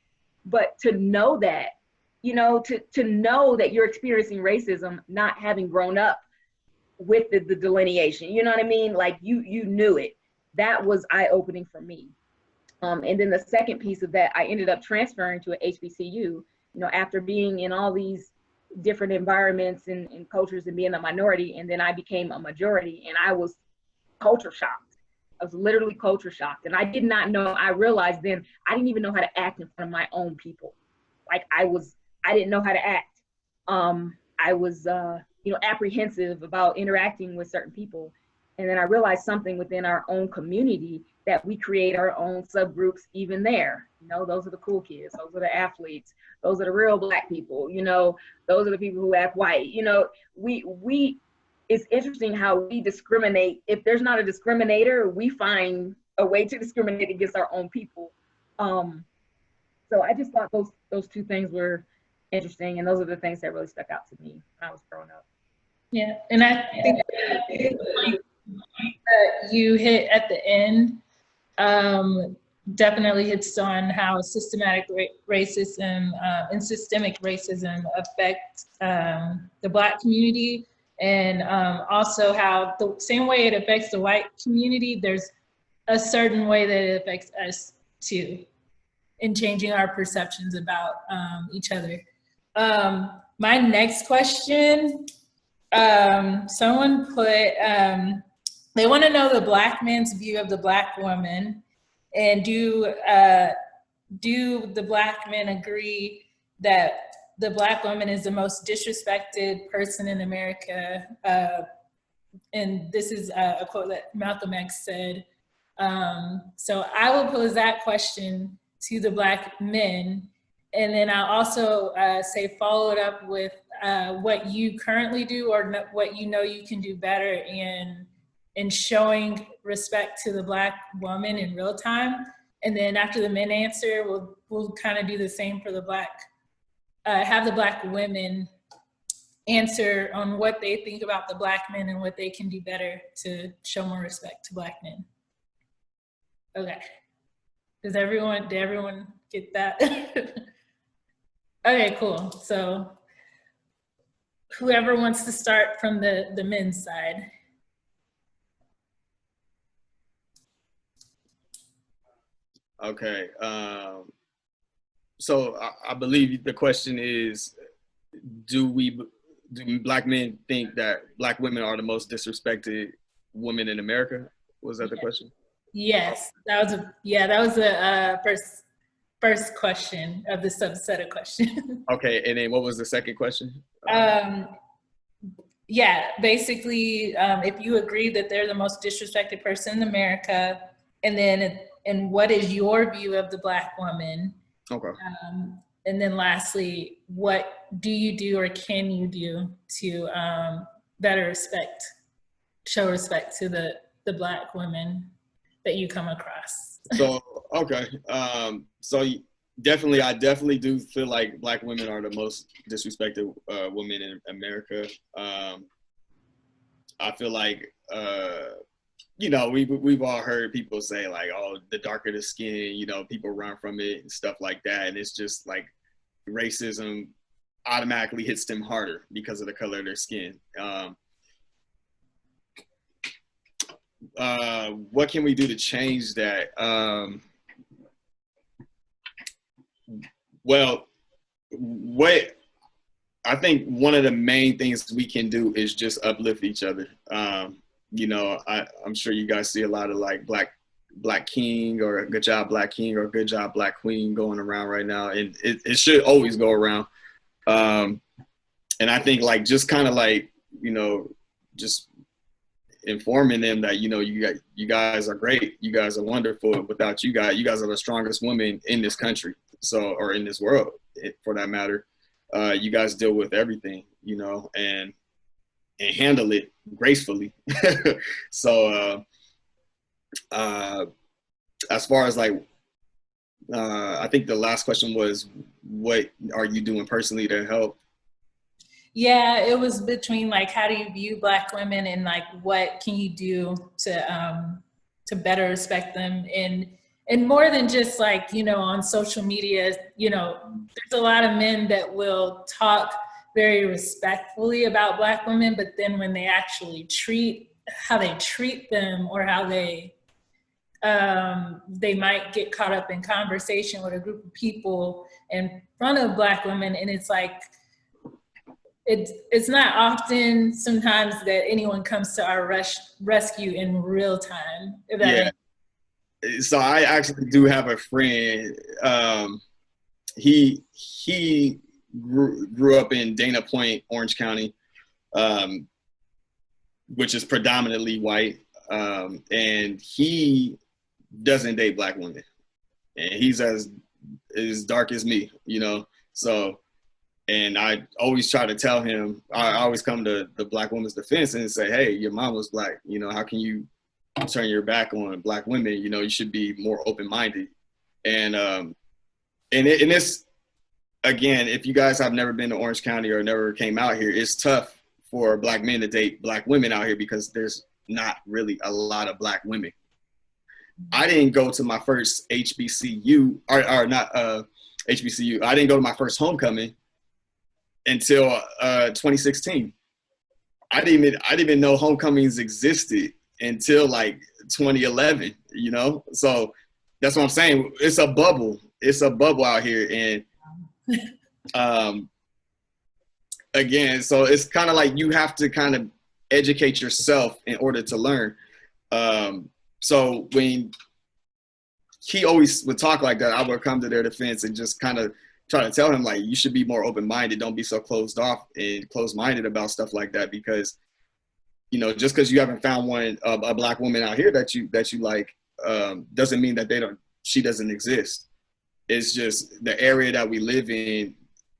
But to know that, you know, to know that you're experiencing racism, not having grown up with the delineation, you know what I mean? Like you knew it. That was eye-opening for me. And then the second piece of that, I ended up transferring to a HBCU, you know, after being in all these different environments and cultures and being a minority. And then I became a majority, and I was culture shocked. I was literally culture shocked. And I did not know, I realized then I didn't even know how to act in front of my own people. Like I didn't know how to act. I was, you know, apprehensive about interacting with certain people. And then I realized something within our own community, that we create our own subgroups even there. You know, those are the cool kids. Those are the athletes. Those are the real Black people. You know, those are the people who act white. You know, it's interesting how we discriminate. If there's not a discriminator, we find a way to discriminate against our own people. So I just thought those 2 things were interesting, and those are the things that really stuck out to me when I was growing up. Yeah, and I think that you hit at the end definitely hits on how systematic racism and systemic racism affect the Black community. And also how the same way it affects the white community, there's a certain way that it affects us too, in changing our perceptions about each other. My next question, someone put, they want to know the Black man's view of the Black woman, and do the Black men agree that the Black woman is the most disrespected person in America? And this is a quote that Malcolm X said. So I will pose that question to the Black men. And then I'll also say follow it up with what you currently do or what you know you can do better in showing respect to the Black woman in real time. And then after the men answer, we'll kind of do the same for the have the Black women answer on what they think about the Black men and what they can do better to show more respect to Black men. Okay. Did everyone get that? Okay, cool. So whoever wants to start from the men's side. Okay. So I believe the question is, do Black men think that Black women are the most disrespected women in America? Was that the question? Yes, that was the first question of the subset of questions. Okay, and then what was the second question? Yeah, basically, if you agree that they're the most disrespected person in America, and what is your view of the Black woman? Okay. And then lastly, what do you do or can you do to show respect to the Black women that you come across? So, okay. So I definitely do feel like Black women are the most disrespected women in America. I feel like, we've all heard people say like, oh, the darker the skin, people run from it and stuff like that. And it's just like racism automatically hits them harder because of the color of their skin. What can we do to change that? Well, I think one of the main things we can do is just uplift each other. I'm sure you guys see a lot of like Black King or Good Job Black King or Good Job Black Queen going around right now, and it should always go around. And I think like just kind of like just informing them that you guys are great, you guys are wonderful. Without you guys are the strongest women in this country, or in this world for that matter. You guys deal with everything, and handle it gracefully. So as far as like I think the last question was, what are you doing personally to help? Yeah, it was between like, how do you view Black women, and like, what can you do to better respect them, and more than just like, on social media, there's a lot of men that will talk very respectfully about Black women, but then when they actually how they treat them, or how they might get caught up in conversation with a group of people in front of Black women, and it's like, it's not often sometimes that anyone comes to our rescue in real time. Yeah. So I actually do have a friend. He grew up in Dana Point, Orange County, which is predominantly white, and he doesn't date Black women, and he's as dark as me, So. And I always try to tell him, I always come to the Black woman's defense and say, hey, your mom was Black. How can you turn your back on Black women? You should be more open-minded. And it's, again, if you guys have never been to Orange County or never came out here, it's tough for Black men to date Black women out here because there's not really a lot of Black women. I didn't go to my first HBCU, or not HBCU. I didn't go to my first homecoming until 2016. I didn't even know homecomings existed until like 2011, So that's what I'm saying. It's a bubble. It's a bubble out here. And again, so it's kind of like you have to kind of educate yourself in order to learn. So when he always would talk like that, I would come to their defense and just kind of try to tell him, like, you should be more open-minded. Don't be so closed off and closed-minded about stuff like that, because, you know, just because you haven't found a black woman out here that you like, doesn't mean that she doesn't exist. It's just the area that we live in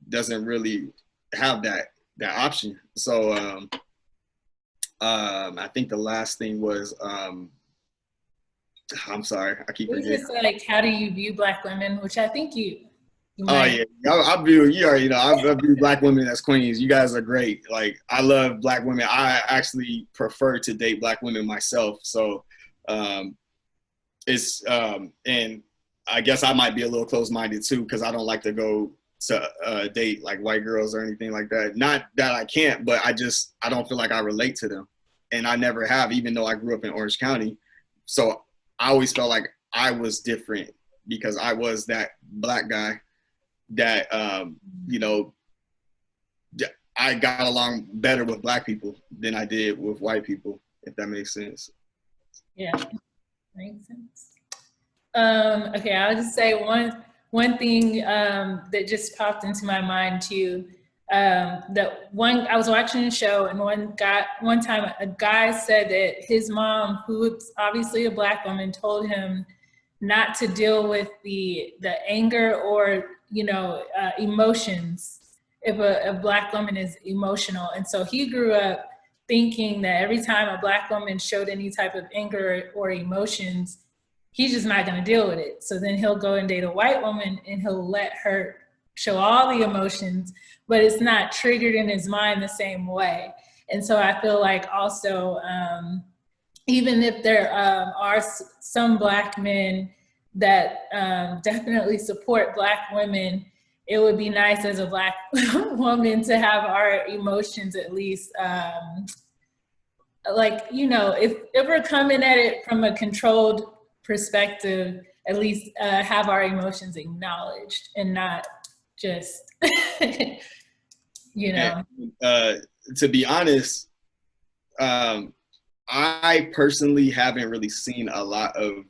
doesn't really have that option. So I think the last thing was, I'm sorry, I keep forgetting. It was just like, how do you view Black women? Which I think you might. Oh yeah, I view, you already know, I view Black women as queens. You guys are great. Like, I love Black women. I actually prefer to date Black women myself. So it's and I guess I might be a little closed-minded too, because I don't like to go to date like white girls or anything like that. Not that I can't, but I don't feel like I relate to them, and I never have, even though I grew up in Orange County. So I always felt like I was different because I was that Black guy that, you know, I got along better with Black people than I did with white people, if that makes sense. Yeah, makes sense. Okay, I'll just say one thing that just popped into my mind too. That I was watching a show, and one time a guy said that his mom, who was obviously a Black woman, told him not to deal with the anger or, you know, emotions if a Black woman is emotional. And so he grew up thinking that every time a Black woman showed any type of anger or emotions, he's just not going to deal with it. So then he'll go and date a white woman and he'll let her show all the emotions, but it's not triggered in his mind the same way. And so I feel like also, even if there are some Black men that definitely support Black women, it would be nice as a Black woman to have our emotions at least, like, you know, if we're coming at it from a controlled perspective, at least have our emotions acknowledged and not just, you know. And, to be honest, I personally haven't really seen a lot of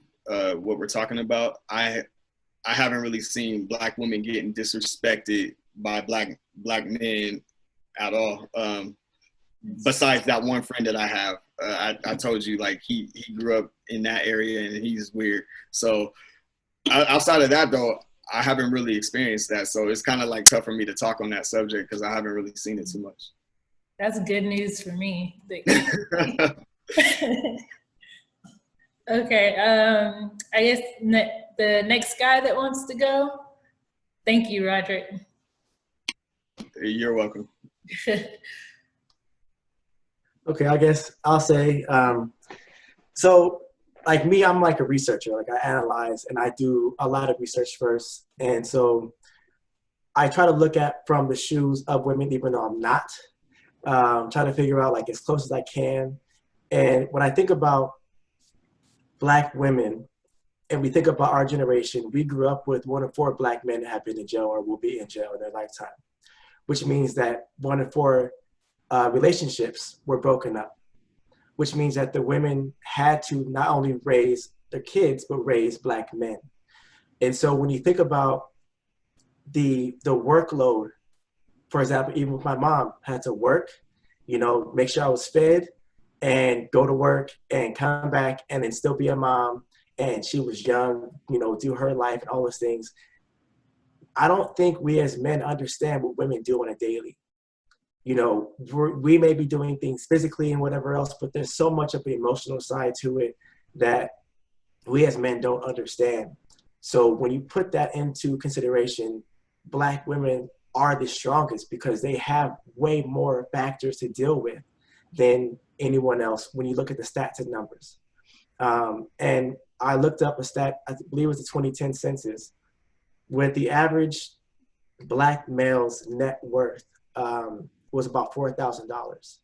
what we're talking about. I haven't really seen Black women getting disrespected by black men at all. Besides that one friend that I have, I told you, like, he grew up in that area and he's weird. So outside of that though, I haven't really experienced that. So it's kind of like tough for me to talk on that subject because I haven't really seen it too much. That's good news for me. Okay, I guess the next guy that wants to go. Thank you, Roderick. You're welcome. Okay, I guess I'll say, so like me, I'm like a researcher. Like, I analyze and I do a lot of research first. And so I try to look at from the shoes of women, even though I'm not, try to figure out like as close as I can. And when I think about Black women, and we think about our generation, we grew up with 1 in 4 Black men that have been in jail or will be in jail in their lifetime, which means that 1 in 4 relationships were broken up, which means that the women had to not only raise their kids, but raise Black men. And so when you think about the workload, for example, even with my mom, had to work, you know, make sure I was fed and go to work and come back and then still be a mom. And she was young, you know, do her life and all those things. I don't think we as men understand what women do on a daily. You know, we may be doing things physically and whatever else, but there's so much of the emotional side to it that we as men don't understand. So when you put that into consideration, Black women are the strongest because they have way more factors to deal with than anyone else when you look at the stats and numbers. And I looked up a stat, I believe it was the 2010 census, with the average Black male's net worth was about $4,000.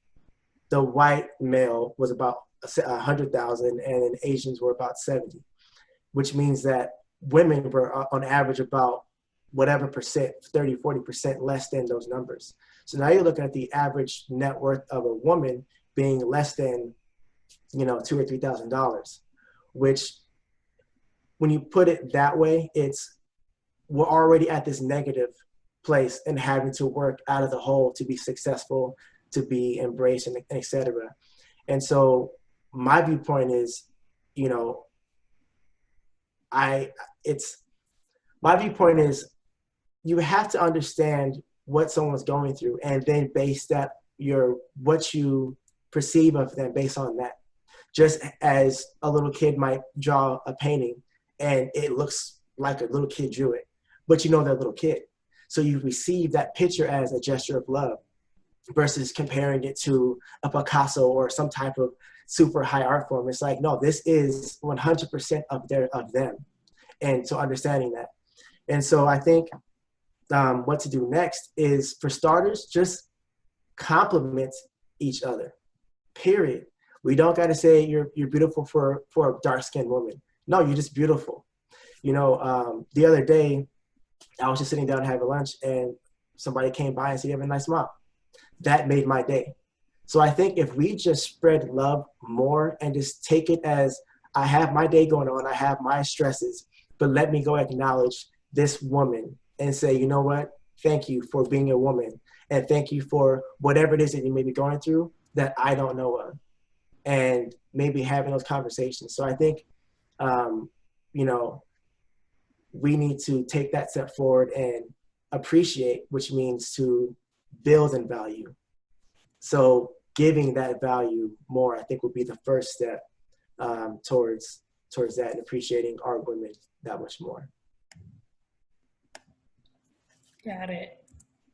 The white male was about 100,000, and then Asians were about 70, which means that women were on average about whatever percent, 30, 40% less than those numbers. So now you're looking at the average net worth of a woman being less than, $2,000 or $3,000, which when you put it that way, we're already at this negative place and having to work out of the hole to be successful, to be embraced, and et cetera. And so my viewpoint is, my viewpoint is you have to understand what someone's going through and then base what you perceive of them based on that. Just as a little kid might draw a painting and it looks like a little kid drew it, but they're a little kid. So you receive that picture as a gesture of love versus comparing it to a Picasso or some type of super high art form. It's like, no, this is 100% of them. And so understanding that. And so I think what to do next is, for starters, just compliment each other, period. We don't got to say you're beautiful for a dark-skinned woman. No, you're just beautiful. The other day, I was just sitting down having lunch, and somebody came by and said, "You have a nice smile." That made my day. So I think if we just spread love more and just take it as, I have my day going on, I have my stresses, but let me go acknowledge this woman and say, you know what? Thank you for being a woman. And thank you for whatever it is that you may be going through that I don't know of. And maybe having those conversations. So I think, we need to take that step forward and appreciate, which means to build in value. So giving that value more, I think, would be the first step towards that, and appreciating our women that much more. Got it.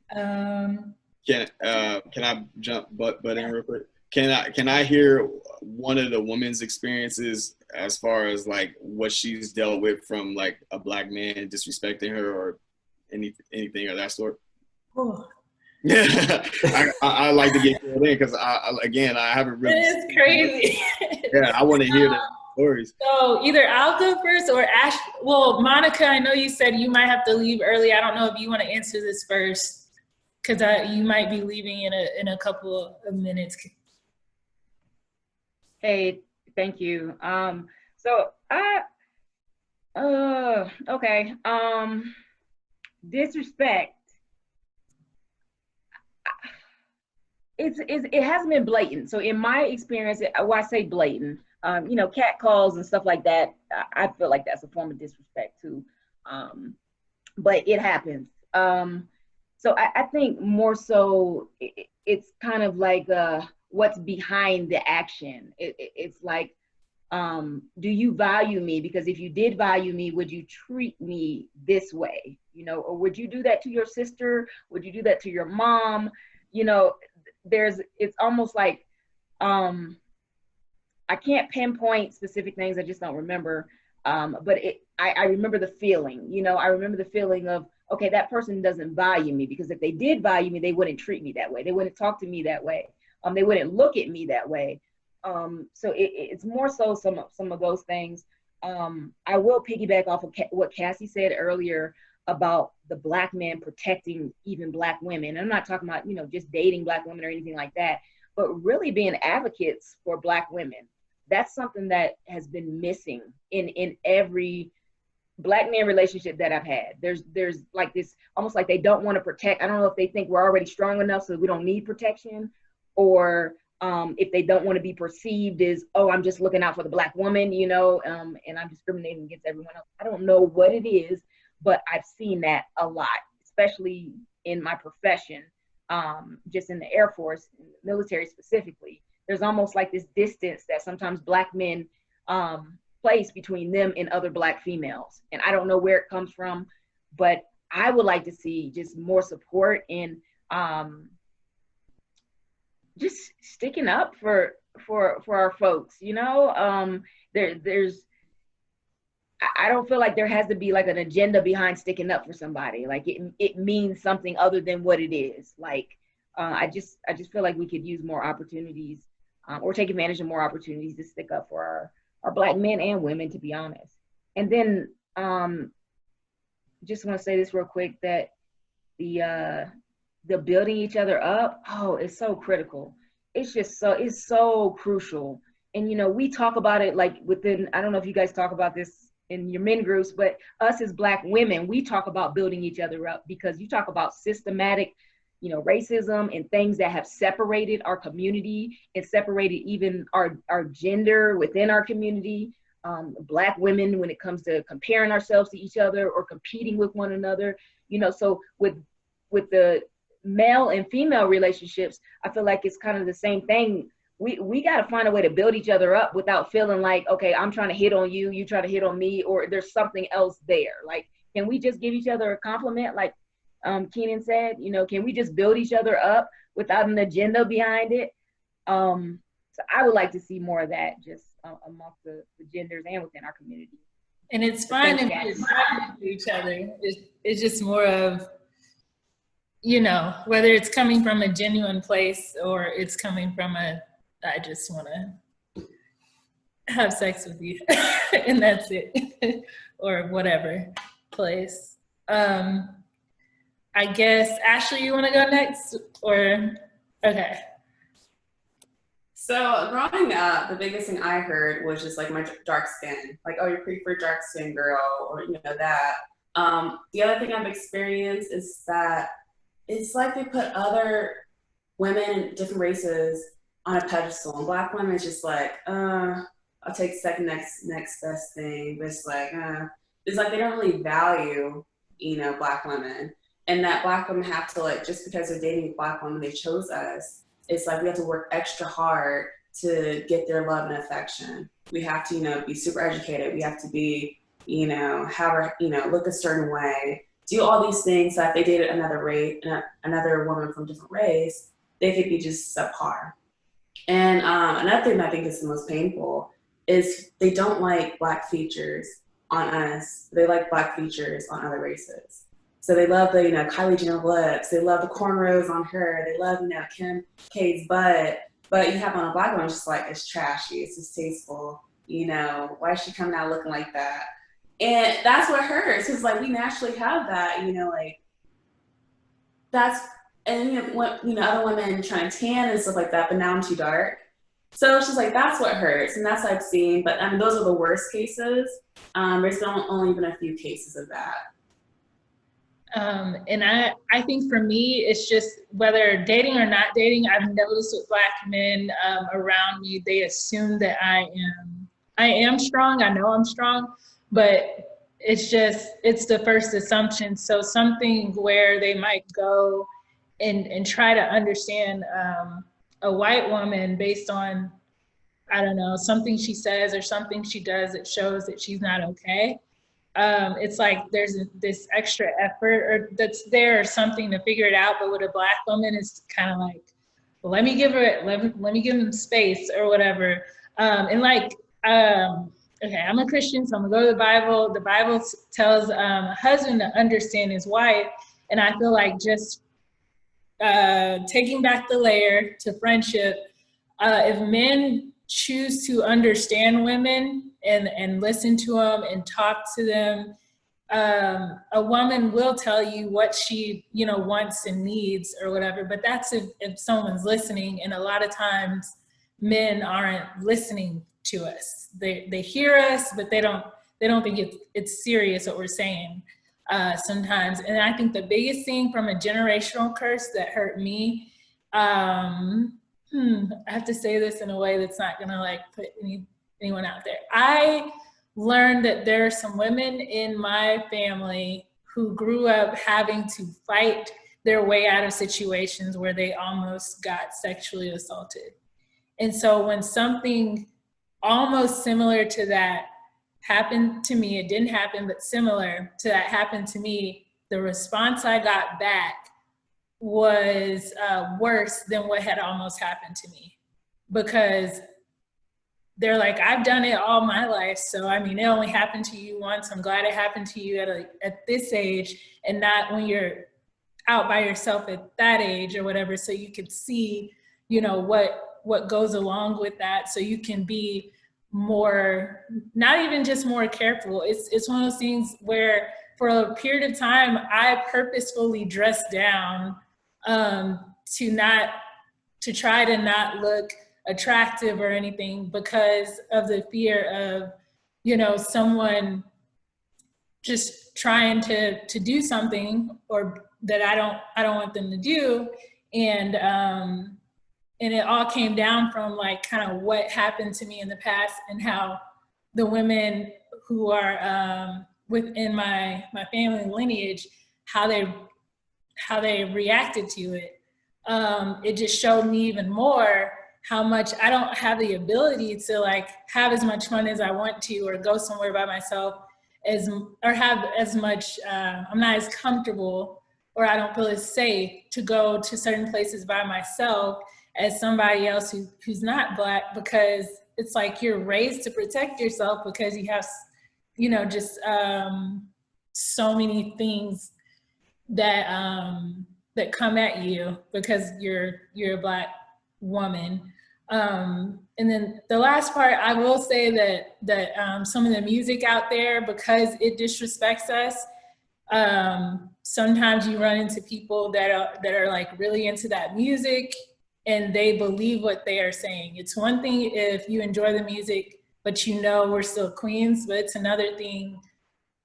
Can I jump butt in real quick? Can I hear one of the woman's experiences as far as like what she's dealt with from like a black man disrespecting her or anything of that sort? Oh. I like to get filled in because I haven't really. It is crazy. Yeah, I want to hear the stories. So either I'll go first or Ash. Well, Monica, I know you said you might have to leave early. I don't know if you want to answer this first, because you might be leaving in a couple of minutes. Hey, thank you. Okay. Disrespect. It hasn't been blatant. So in my experience, I say blatant, cat calls and stuff like that, I feel like that's a form of disrespect too. But it happens. So I think more so it's kind of like what's behind the action. It's like, do you value me? Because if you did value me, would you treat me this way? Or would you do that to your sister? Would you do that to your mom? It's almost like, I can't pinpoint specific things. I just don't remember. But I remember the feeling, I remember the feeling of, okay, that person doesn't value me, because if they did value me, they wouldn't treat me that way. They wouldn't talk to me that way. They wouldn't look at me that way. So it's more so some of those things. I will piggyback off of what Cassie said earlier about the black man protecting even black women. And I'm not talking about, just dating black women or anything like that, but really being advocates for black women. That's something that has been missing in every black man relationship that I've had. There's like this, almost like they don't want to protect. I don't know if they think we're already strong enough so we don't need protection, or if they don't want to be perceived as, oh, I'm just looking out for the black woman, and I'm discriminating against everyone else. I don't know what it is, but I've seen that a lot, especially in my profession, just in the Air Force, military specifically. There's almost like this distance that sometimes black men place between them and other black females. And I don't know where it comes from, but I would like to see just more support in just sticking up for our folks, there's I don't feel like there has to be like an agenda behind sticking up for somebody. Like it means something other than what it is. Like I just feel like we could use more opportunities or take advantage of more opportunities to stick up for our black men and women, to be honest. And then just want to say this real quick, that the building each other up, oh, it's so critical. It's so crucial. And, you know, we talk about it like within, I don't know if you guys talk about this in your men groups, but us as Black women, we talk about building each other up, because you talk about systematic, you know, racism and things that have separated our community and separated even our gender within our community. Black women, when it comes to comparing ourselves to each other or competing with one another, you know, so with the male and female relationships, I feel like it's kind of the same thing. We got to find a way to build each other up without feeling like, okay, I'm trying to hit on you, you try to hit on me, or there's something else there. Like, can we just give each other a compliment? Like Keenan said, you know, can we just build each other up without an agenda behind it? So I would like to see more of that, just amongst the genders and within our community. And it's fine if you're talking to each other. It's just more of, you know, whether it's coming from a genuine place or it's coming from a, I just want to have sex with you and that's it, or whatever place. I guess, Ashley, you want to go next, or, okay. So growing up, the biggest thing I heard was just like my dark skin, like, oh, you're pretty for a dark skin girl, or you know that. The other thing I've experienced is that it's like they put other women, different races, on a pedestal, and Black women is just like, I'll take second next best thing. But it's like they don't really value, you know, Black women, and that Black women have to, like, just because they're dating Black women, they chose us. It's like we have to work extra hard to get their love and affection. We have to, you know, be super educated. We have to be, you know, have our, you know, look a certain way, do all these things that if they dated another woman from a different race, they could be just subpar. And another thing that I think is the most painful is they don't like Black features on us. They like Black features on other races. So they love the, you know, Kylie Jenner lips. They love the cornrows on her. They love, you know, Kim K's butt. But you have on a Black woman, it's just like, it's trashy. It's distasteful. You know, why is she coming out looking like that? And that's what hurts. Because, like, we naturally have that, you know, like, that's, and, you know, what, you know, other women trying to tan and stuff like that, but now I'm too dark. So it's just like, that's what hurts. And that's what I've seen. But, I mean, those are the worst cases. There's only been a few cases of that. And I think for me, it's just whether dating or not dating, I've noticed with Black men around me, they assume that I am strong. I know I'm strong, but it's the first assumption. So something where they might go and try to understand a white woman based on, I don't know, something she says or something she does that shows that she's not okay. It's like there's this extra effort or that's there or something to figure it out. But with a Black woman, it's kind of like, well, let me give them space or whatever. And like, okay, I'm a Christian, so I'm gonna go to the Bible. The Bible tells a husband to understand his wife. And I feel like just taking back the layer to friendship, if men choose to understand women and listen to them and talk to them, a woman will tell you what she, you know, wants and needs or whatever, but that's if someone's listening. And a lot of times men aren't listening to us. They hear us, but they don't think it's serious what we're saying sometimes. And I think the biggest thing from a generational curse that hurt me, I have to say this in a way that's not gonna like put anyone out there. I learned that there are some women in my family who grew up having to fight their way out of situations where they almost got sexually assaulted. And so when something almost similar to that happened to me, it didn't happen, but similar to that happened to me, the response I got back was worse than what had almost happened to me, because they're like, I've done it all my life. So, I mean, it only happened to you once. I'm glad it happened to you at this age and not when you're out by yourself at that age or whatever. So you could see, you know, what goes along with that. So you can be more, not even just more careful. It's one of those things where for a period of time, I purposefully dressed down to try to not look attractive or anything because of the fear of, you know, someone just trying to do something or that I don't want them to do. And it all came down from like kind of what happened to me in the past and how the women who are within my family lineage, how they reacted to it. It just showed me even more how much I don't have the ability to like have as much fun as I want to or go somewhere by myself or have as much, I'm not as comfortable or I don't feel as safe to go to certain places by myself as somebody else who's not Black, because it's like you're raised to protect yourself because you have, you know, just so many things that that come at you because you're a Black woman. And then the last part, I will say that some of the music out there, because it disrespects us, sometimes you run into people that are like really into that music and they believe what they are saying. It's one thing if you enjoy the music, but you know we're still queens, but it's another thing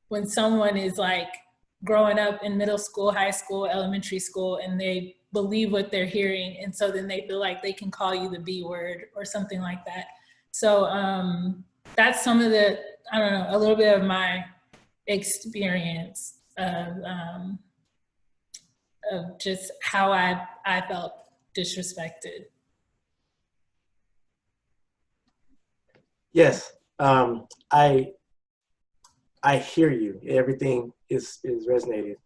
when someone is like growing up in middle school, high school, elementary school, and they believe what they're hearing. And so then they feel like they can call you the B word or something like that. So that's some of the, I don't know, a little bit of my experience of just how I felt disrespected. Yes, I hear you. Everything is resonating.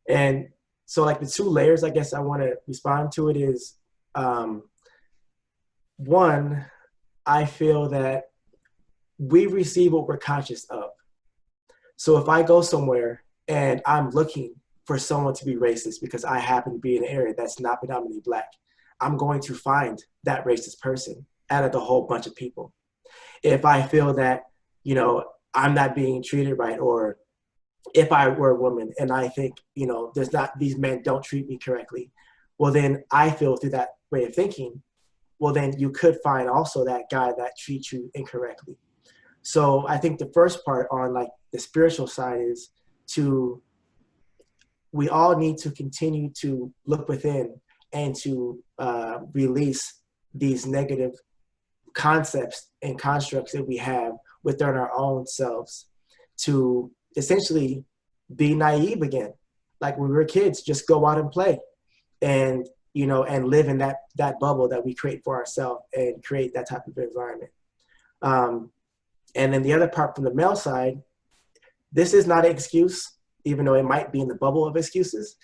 And so like the two layers, I guess I want to respond to it is, one, I feel that we receive what we're conscious of. So if I go somewhere and I'm looking for someone to be racist because I happen to be in an area that's not predominantly Black, I'm going to find that racist person out of the whole bunch of people. If I feel that, you know, I'm not being treated right, or if I were a woman and I think, you know, these men don't treat me correctly, well, then I feel through that way of thinking, well, then you could find also that guy that treats you incorrectly. So I think the first part on like the spiritual side is we all need to continue to look within and to release these negative concepts and constructs that we have within our own selves, to essentially be naive again. Like when we were kids, just go out and play and, you know, and live in that bubble that we create for ourselves and create that type of environment. And then the other part from the male side, this is not an excuse, even though it might be in the bubble of excuses,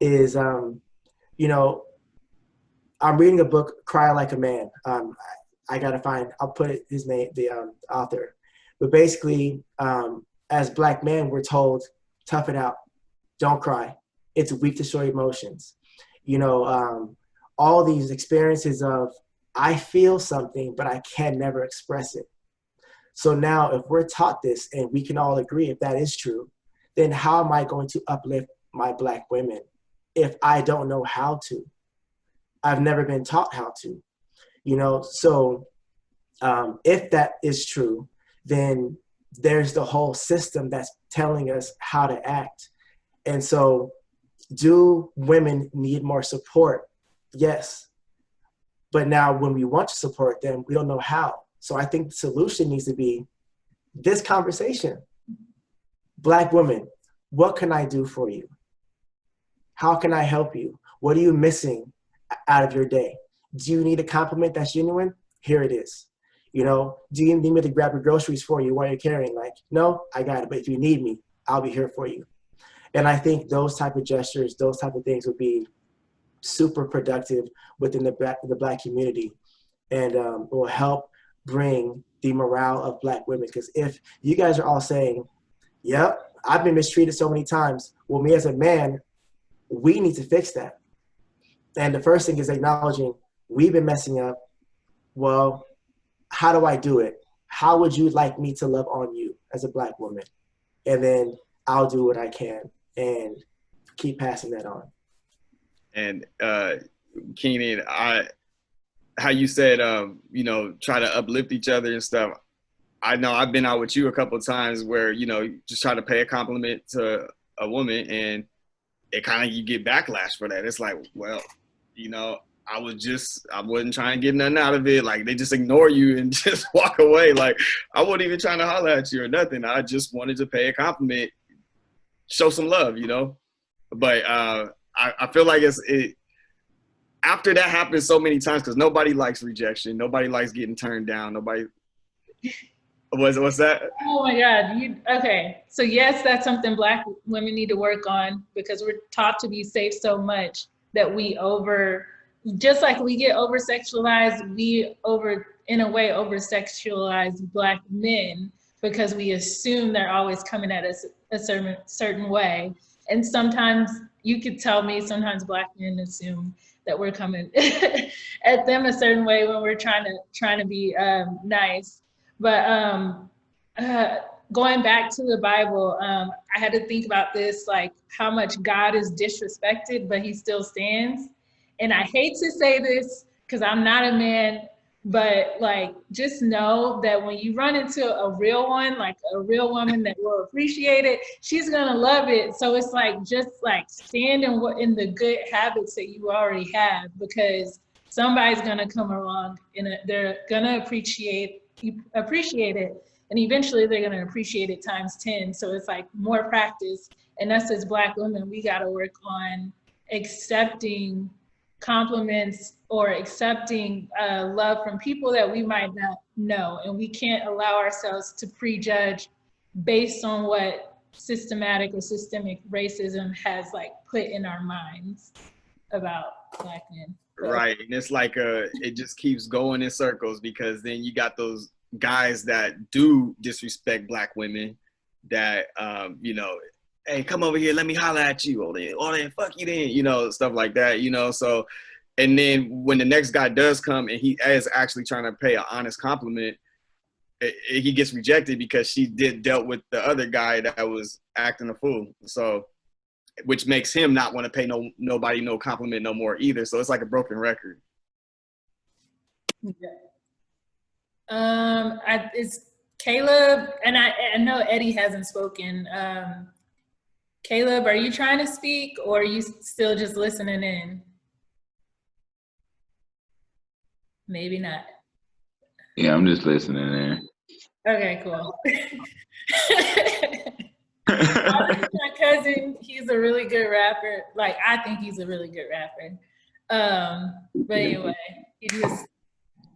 is, you know, I'm reading a book, Cry Like a Man. I gotta find, I'll put his name, the author. But basically, as Black men, we're told, tough it out, don't cry. It's weak to show emotions. You know, all these experiences of, I feel something, but I can never express it. So now if we're taught this and we can all agree if that is true, then how am I going to uplift my Black women if I don't know how to? I've never been taught how to, you know? So if that is true, then there's the whole system that's telling us how to act. And so do women need more support? Yes. But now when we want to support them, we don't know how. So I think the solution needs to be this conversation. Black women, what can I do for you? How can I help you? What are you missing out of your day? Do you need a compliment that's genuine? Here it is. You know, do you need me to grab your groceries for you while you're carrying? Like, no, I got it. But if you need me, I'll be here for you. And I think those type of gestures, those type of things would be super productive within the Black community, and will help bring the morale of Black women. Because if you guys are all saying, yep, I've been mistreated so many times, well, me as a man, we need to fix that. And the first thing is acknowledging we've been messing up. Well, how do I do it? How would you like me to love on you as a Black woman? And then I'll do what I can and keep passing that on. And Keenan, how you said, you know, try to uplift each other and stuff. I know I've been out with you a couple of times where, you know, you just try to pay a compliment to a woman and it kind of, you get backlash for that. It's like, well, you know, I wasn't trying to get nothing out of it. Like, they just ignore you and just walk away. Like, I wasn't even trying to holler at you or nothing. I just wanted to pay a compliment, show some love, you know? But I feel like after that happens so many times, because nobody likes rejection. Nobody likes getting turned down. Nobody. What's that? Oh my God. Okay. So yes, that's something Black women need to work on, because we're taught to be safe so much that just like we get over sexualized, we in a way over sexualize Black men, because we assume they're always coming at us a certain way. And sometimes you could tell me, sometimes Black men assume that we're coming at them a certain way when we're trying to be nice. But going back to the Bible, I had to think about this, like how much God is disrespected, but he still stands. And I hate to say this because I'm not a man, but like, just know that when you run into a real one, like a real woman that will appreciate it, she's gonna love it. So it's like, just like stand in the good habits that you already have, because somebody's gonna come along and they're gonna appreciate it, and eventually they're gonna appreciate it times 10. So it's like more practice. And us as Black women, we gotta work on accepting compliments or accepting love from people that we might not know. And we can't allow ourselves to prejudge based on what systematic or systemic racism has like put in our minds about Black men. Right. And it's like it just keeps going in circles, because then you got those guys that do disrespect Black women that, you know, hey, come over here, let me holler at you, or then fuck you then, you know, stuff like that, you know. So, and then when the next guy does come and he is actually trying to pay an honest compliment, he gets rejected because she dealt with the other guy that was acting a fool. So, which makes him not want to pay nobody no compliment no more either. So it's like a broken record. Yeah. It's Caleb, and I know Eddie hasn't spoken. Caleb, are you trying to speak, or are you still just listening in? Maybe not. Yeah, I'm just listening in. Okay, cool. My cousin, he's a really good rapper. Like, I think he's a really good rapper. But anyway, he just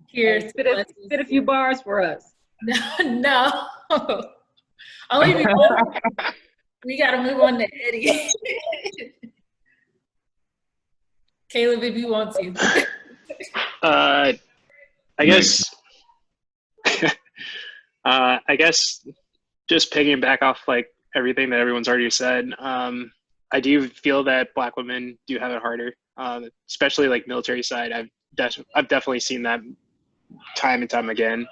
here to spit a few bars for us. No. Only we gotta move on to Eddie. Caleb, if you want to. I guess just piggyback off like everything that everyone's already said. I do feel that Black women do have it harder, especially like military side. I've definitely seen that time and time again.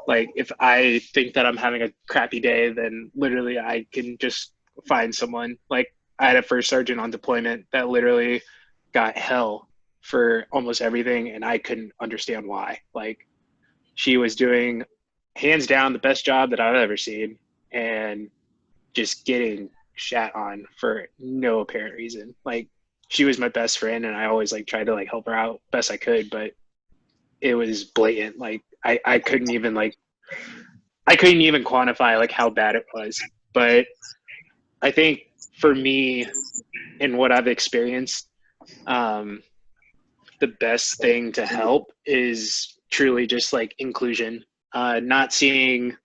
Like, if I think that I'm having a crappy day, then literally I can just find someone. Like, I had a first sergeant on deployment that literally got hell for almost everything, and I couldn't understand why. Like, she was doing hands down the best job that I've ever seen, and just getting shat on for no apparent reason. Like, she was my best friend, and I always like tried to like help her out best I could, but it was blatant. Like, I couldn't even quantify like how bad it was. But I think for me and what I've experienced, the best thing to help is truly just like inclusion, not seeing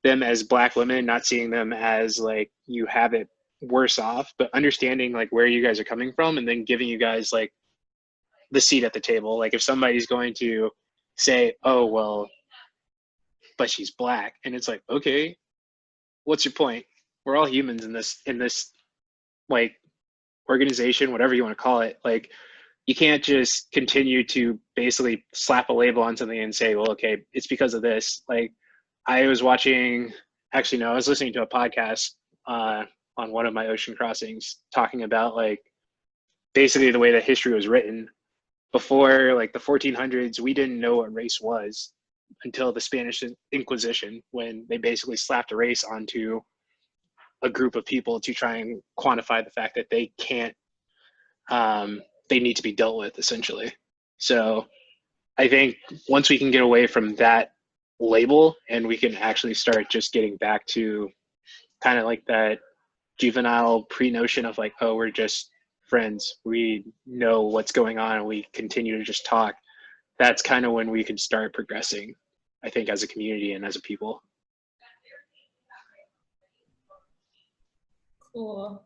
them as Black women, not seeing them as like you have it worse off, but understanding like where you guys are coming from, and then giving you guys like the seat at the table. Like, if somebody's going to say, oh, well, but she's Black, and it's like, okay, what's your point? We're all humans in this like organization, whatever you want to call it. Like, you can't just continue to basically slap a label on something and say, well, okay, it's because of this. Like, I was watching actually, no, I was listening to a podcast on one of my ocean crossings talking about like basically the way that history was written. Before like the 1400s, we didn't know what race was until the Spanish Inquisition, when they basically slapped a race onto a group of people to try and quantify the fact that they can't, they need to be dealt with essentially. So I think once we can get away from that label and we can actually start just getting back to kind of like that juvenile pre-notion of like, oh, we're just friends, we know what's going on and we continue to just talk, that's kind of when we can start progressing, I think, as a community and as a people. Cool.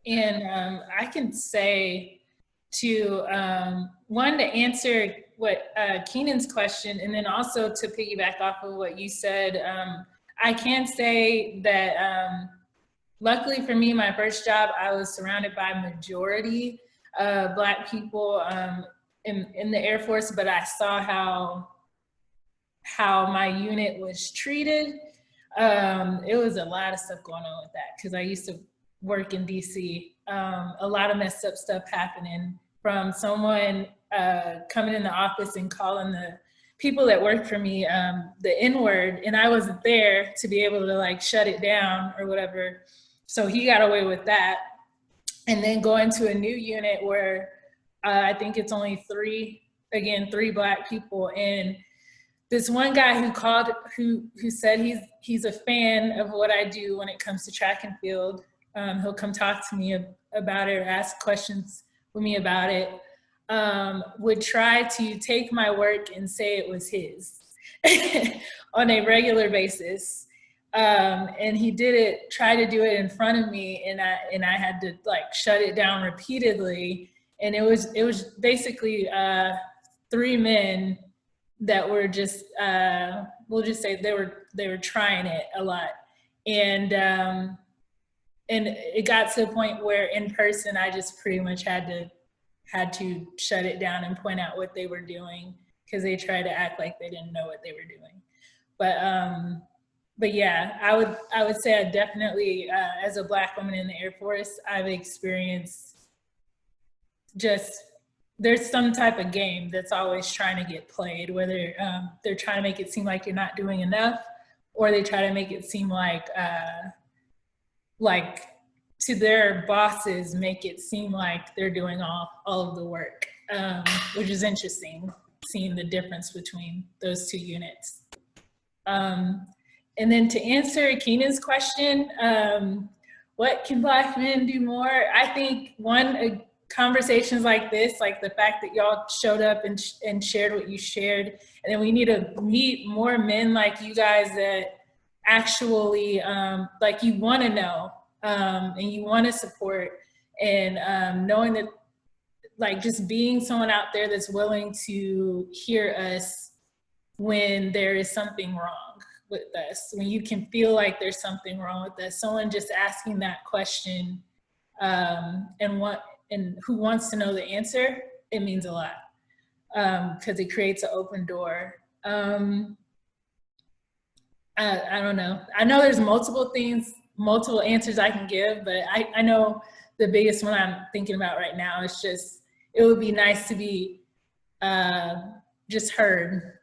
And I can say to one, to answer what Keenan's question, and then also to piggyback off of what you said, I can say that luckily for me, my first job, I was surrounded by majority Black people in the Air Force, but I saw how my unit was treated. It was a lot of stuff going on with that because I used to work in DC. A lot of messed up stuff happening, from someone coming in the office and calling the people that work for me the N-word, and I wasn't there to be able to like shut it down or whatever. So he got away with that. And then going to a new unit where I think it's only three Black people, and this one guy who called, who said he's a fan of what I do when it comes to track and field. He'll come talk to me about it or ask questions with me about it. Would try to take my work and say it was his on a regular basis. And he try to do it in front of me, and I had to like shut it down repeatedly. And it was basically 3 men that were just we'll just say they were trying it a lot, and it got to the point where in person I just pretty much had to shut it down and point out what they were doing, because they tried to act like they didn't know what they were doing. But yeah, I would say I definitely as a Black woman in the Air Force, I've experienced just, there's some type of game that's always trying to get played, whether they're trying to make it seem like you're not doing enough, or they try to make it seem like to their bosses, make it seem like they're doing all of the work, which is interesting, seeing the difference between those two units. And then to answer Keenan's question, what can Black men do more? I think one, conversations like this, like the fact that y'all showed up and shared what you shared, and then we need to meet more men like you guys that actually like you want to know and you want to support, and knowing that like just being someone out there that's willing to hear us when there is something wrong with us, when you can feel like there's something wrong with us, someone just asking that question and who wants to know the answer, it means a lot, because it creates an open door. I don't know. I know there's multiple answers I can give, but I know the biggest one I'm thinking about right now is just, it would be nice to be just heard.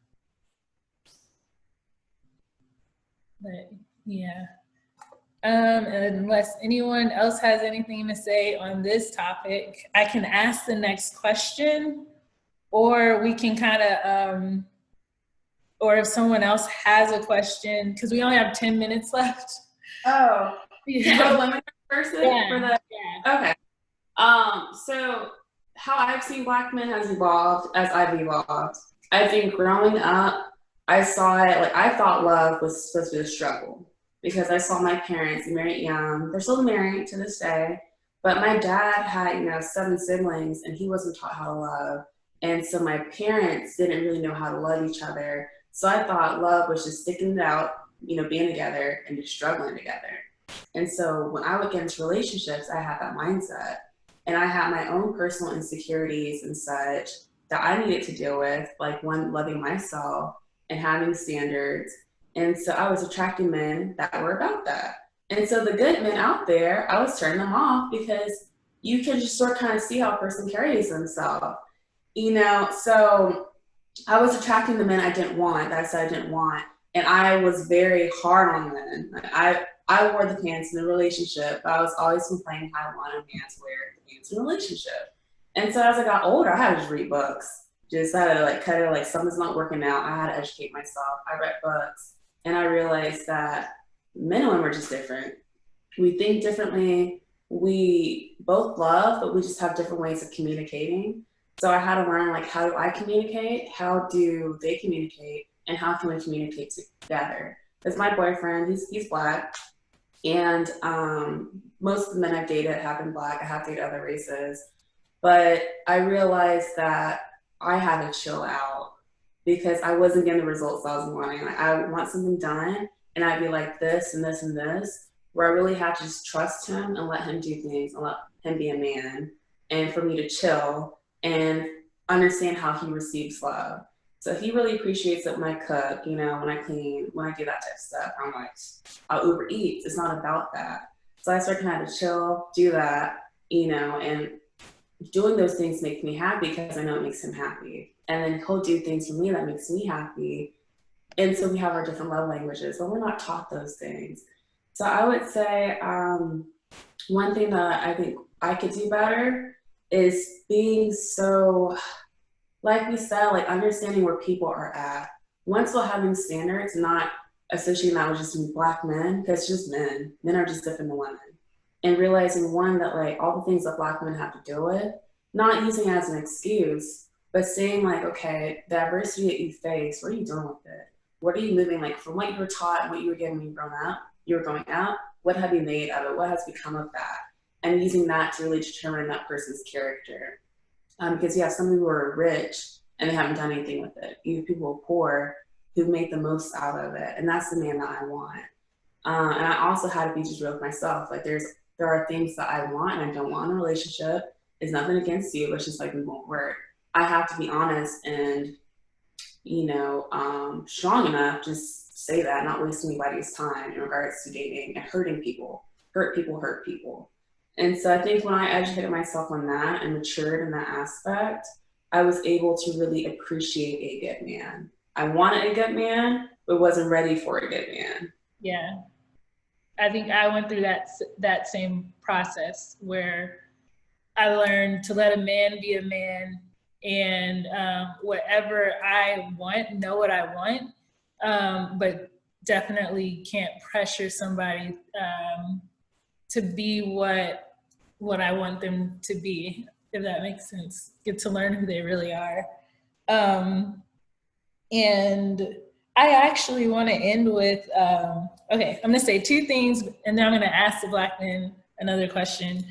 But yeah. Unless anyone else has anything to say on this topic, I can ask the next question, or we can kind of, or if someone else has a question, because we only have 10 minutes left. Oh, yeah. Limit person for the. Yeah. Okay. So how I've seen Black men has evolved as I've evolved. I think growing up, I saw it, like I thought love was supposed to be a struggle, because I saw my parents married young. They're still married to this day, but my dad had, 7 siblings, and he wasn't taught how to love. And so my parents didn't really know how to love each other. So I thought love was just sticking it out, being together and just struggling together. And so when I would get into relationships, I had that mindset, and I had my own personal insecurities and such that I needed to deal with, like one, loving myself and having standards. And so I was attracting men that were about that. And so the good men out there, I was turning them off because you can just sort of kind of see how a person carries themselves. So I was attracting the men I didn't want, that I said I didn't want. And I was very hard on men. Like I wore the pants in the relationship, but I was always complaining how I wanted a man to wear the pants in a relationship. And so as I got older, I had to just read books. Just had to like kind of like something's not working out. I had to educate myself. I read books and I realized that men and women were just different. We think differently. We both love, but we just have different ways of communicating. So I had to learn like how do I communicate? How do they communicate? And how can we communicate together? Because my boyfriend, he's Black, and most of the men I've dated have been Black. I have dated other races, but I realized that I had to chill out because I wasn't getting the results I was wanting. Like, I want something done, and I'd be like this and this and this, where I really had to just trust him and let him do things and let him be a man, and for me to chill and understand how he receives love. So he really appreciates it when I cook, when I clean, when I do that type of stuff. I'm like, I'll Uber Eats. It's not about that. So I started kind of to chill, do that, and doing those things makes me happy because I know it makes him happy. And then he'll do things for me that makes me happy. And so we have our different love languages, but we're not taught those things. So I would say one thing that I think I could do better is being so, like we said, like understanding where people are at. Once we're having standards, not associating that with just Black men, because it's just men. Men are just different than women. And realizing one, that like all the things that Black men have to deal with, not using it as an excuse, but saying like, okay, the adversity that you face, what are you doing with it? What are you moving like from what you were taught and what you were given when you were growing up? What have you made of it? What has become of that? And using that to really determine that person's character. Because you have some people who are rich and they haven't done anything with it. You have people who are poor who've made the most out of it. And that's the man that I want. And I also had to be just real with myself. Like there are things that I want and I don't want in a relationship. It's nothing against you. It's just like we won't work. I have to be honest and, strong enough, just say that, not wasting anybody's time in regards to dating and hurting people. Hurt people. And so I think when I educated myself on that and matured in that aspect, I was able to really appreciate a good man. I wanted a good man, but wasn't ready for a good man. Yeah. I think I went through that same process where I learned to let a man be a man and whatever I want, know what I want, but definitely can't pressure somebody to be what I want them to be, if that makes sense. Get to learn who they really are. And I actually want to end with, okay, I'm going to say two things, and then I'm going to ask the Black men another question.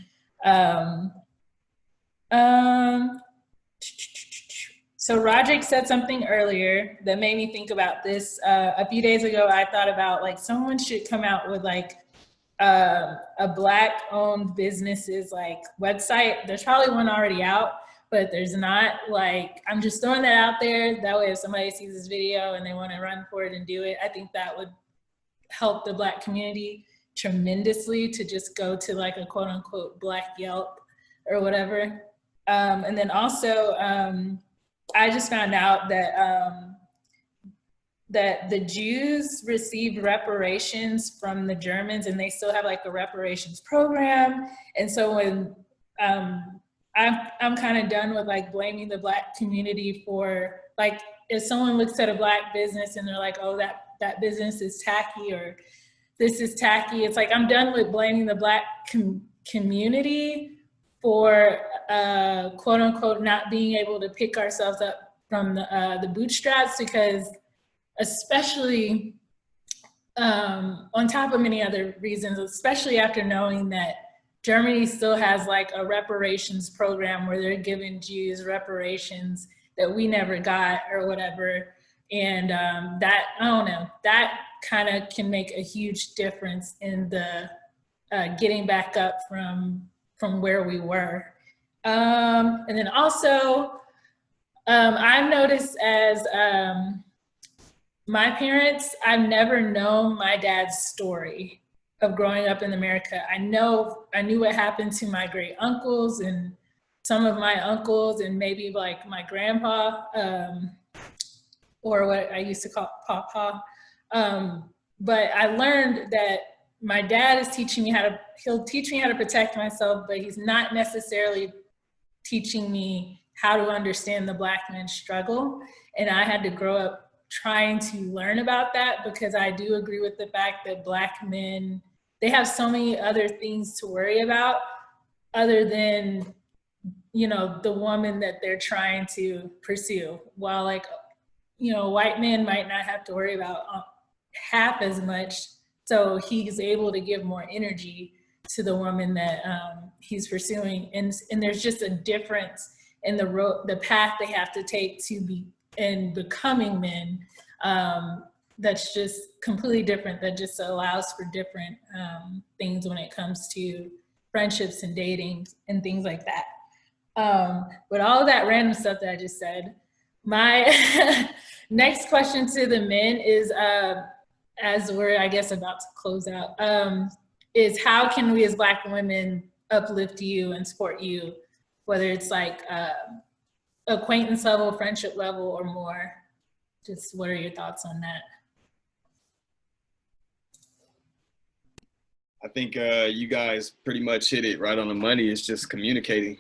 So Roderick said something earlier that made me think about this. A few days ago, I thought about like someone should come out with like a Black-owned businesses like website. There's probably one already out, but there's not. Like, I'm just throwing that out there. That way, if somebody sees this video and they want to run for it and do it, I think that would help the Black community tremendously to just go to like a quote unquote Black Yelp or whatever. And then also, I just found out that that the Jews received reparations from the Germans, and they still have like a reparations program. And so when I'm kind of done with like blaming the Black community for like, if someone looks at a Black business and they're like, oh, that business is tacky or this is tacky. It's like, I'm done with blaming the Black community for quote unquote not being able to pick ourselves up from the bootstraps, because especially on top of many other reasons, especially after knowing that Germany still has like a reparations program where they're giving Jews reparations that we never got or whatever. And that, I don't know, that kind of can make a huge difference in the getting back up from where we were. And then also, I've noticed as my parents, I've never known my dad's story of growing up in America. I knew what happened to my great uncles and some of my uncles and maybe like my grandpa, or what I used to call Papa. But I learned that my dad is teaching me he'll teach me how to protect myself, but he's not necessarily teaching me how to understand the Black man's struggle. And I had to grow up trying to learn about that, because I do agree with the fact that Black men, they have so many other things to worry about other than, you know, the woman that they're trying to pursue. While like, you know, white men might not have to worry about half as much. So he's able to give more energy to the woman that he's pursuing. And there's just a difference in the path they have to take to be in becoming men. That's just completely different. That just allows for different things when it comes to friendships and dating and things like that. With all of that random stuff that I just said, my next question to the men is, as we're, I guess, about to close out, is how can we as Black women uplift you and support you, whether it's like acquaintance level, friendship level, or more? Just what are your thoughts on that? I think you guys pretty much hit it right on the money. It's just communicating.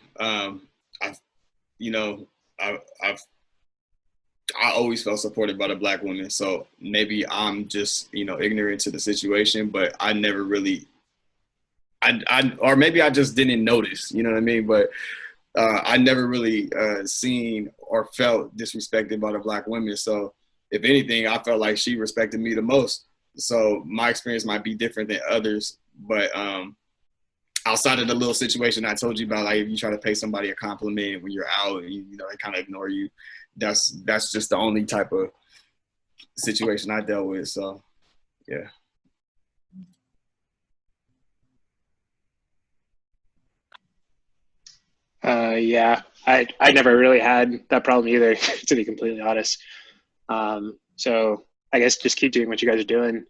I always felt supported by the Black women. So maybe I'm just, ignorant to the situation, but I never really, or maybe I just didn't notice, you know what I mean? But I never really seen or felt disrespected by the Black women. So if anything, I felt like she respected me the most. So my experience might be different than others, but outside of the little situation I told you about, like if you try to pay somebody a compliment when you're out and they kind of ignore you, that's just the only type of situation I dealt with. So yeah. Yeah, I never really had that problem either, to be completely honest. So I guess just keep doing what you guys are doing.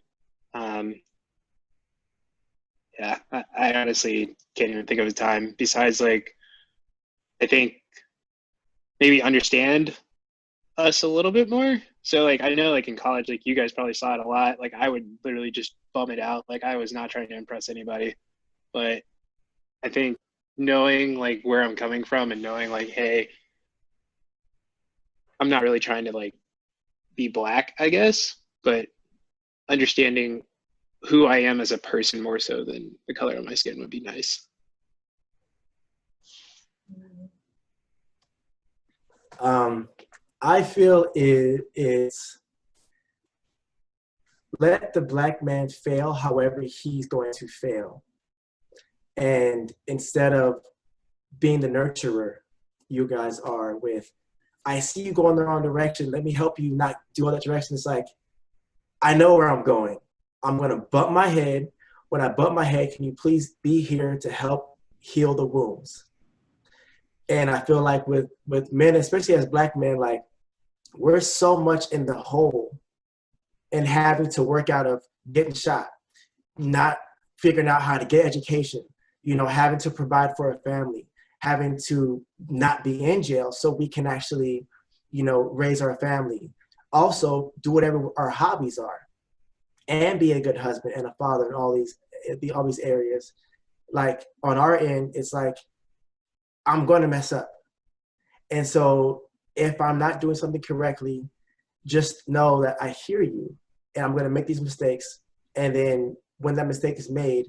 Yeah, I honestly can't even think of a time besides like, I think maybe understand us a little bit more. So like, I know like in college, like you guys probably saw it a lot. Like I would literally just bum it out. Like I was not trying to impress anybody, but I think knowing like where I'm coming from and knowing like, hey, I'm not really trying to like be Black, I guess, but understanding who I am as a person more so than the color of my skin would be nice. I feel it's let the Black man fail however he's going to fail. And instead of being the nurturer you guys are with, I see you going the wrong direction, let me help you not do all that direction. It's like, I know where I'm going. I'm going to bump my head. When I bump my head, can you please be here to help heal the wounds? And I feel like with men, especially as Black men, like we're so much in the hole and having to work out of getting shot, not figuring out how to get education, having to provide for a family, having to not be in jail so we can actually, raise our family. Also, do whatever our hobbies are and be a good husband and a father in all these areas. Like on our end, it's like, I'm going to mess up. And so if I'm not doing something correctly, just know that I hear you and I'm going to make these mistakes. And then when that mistake is made,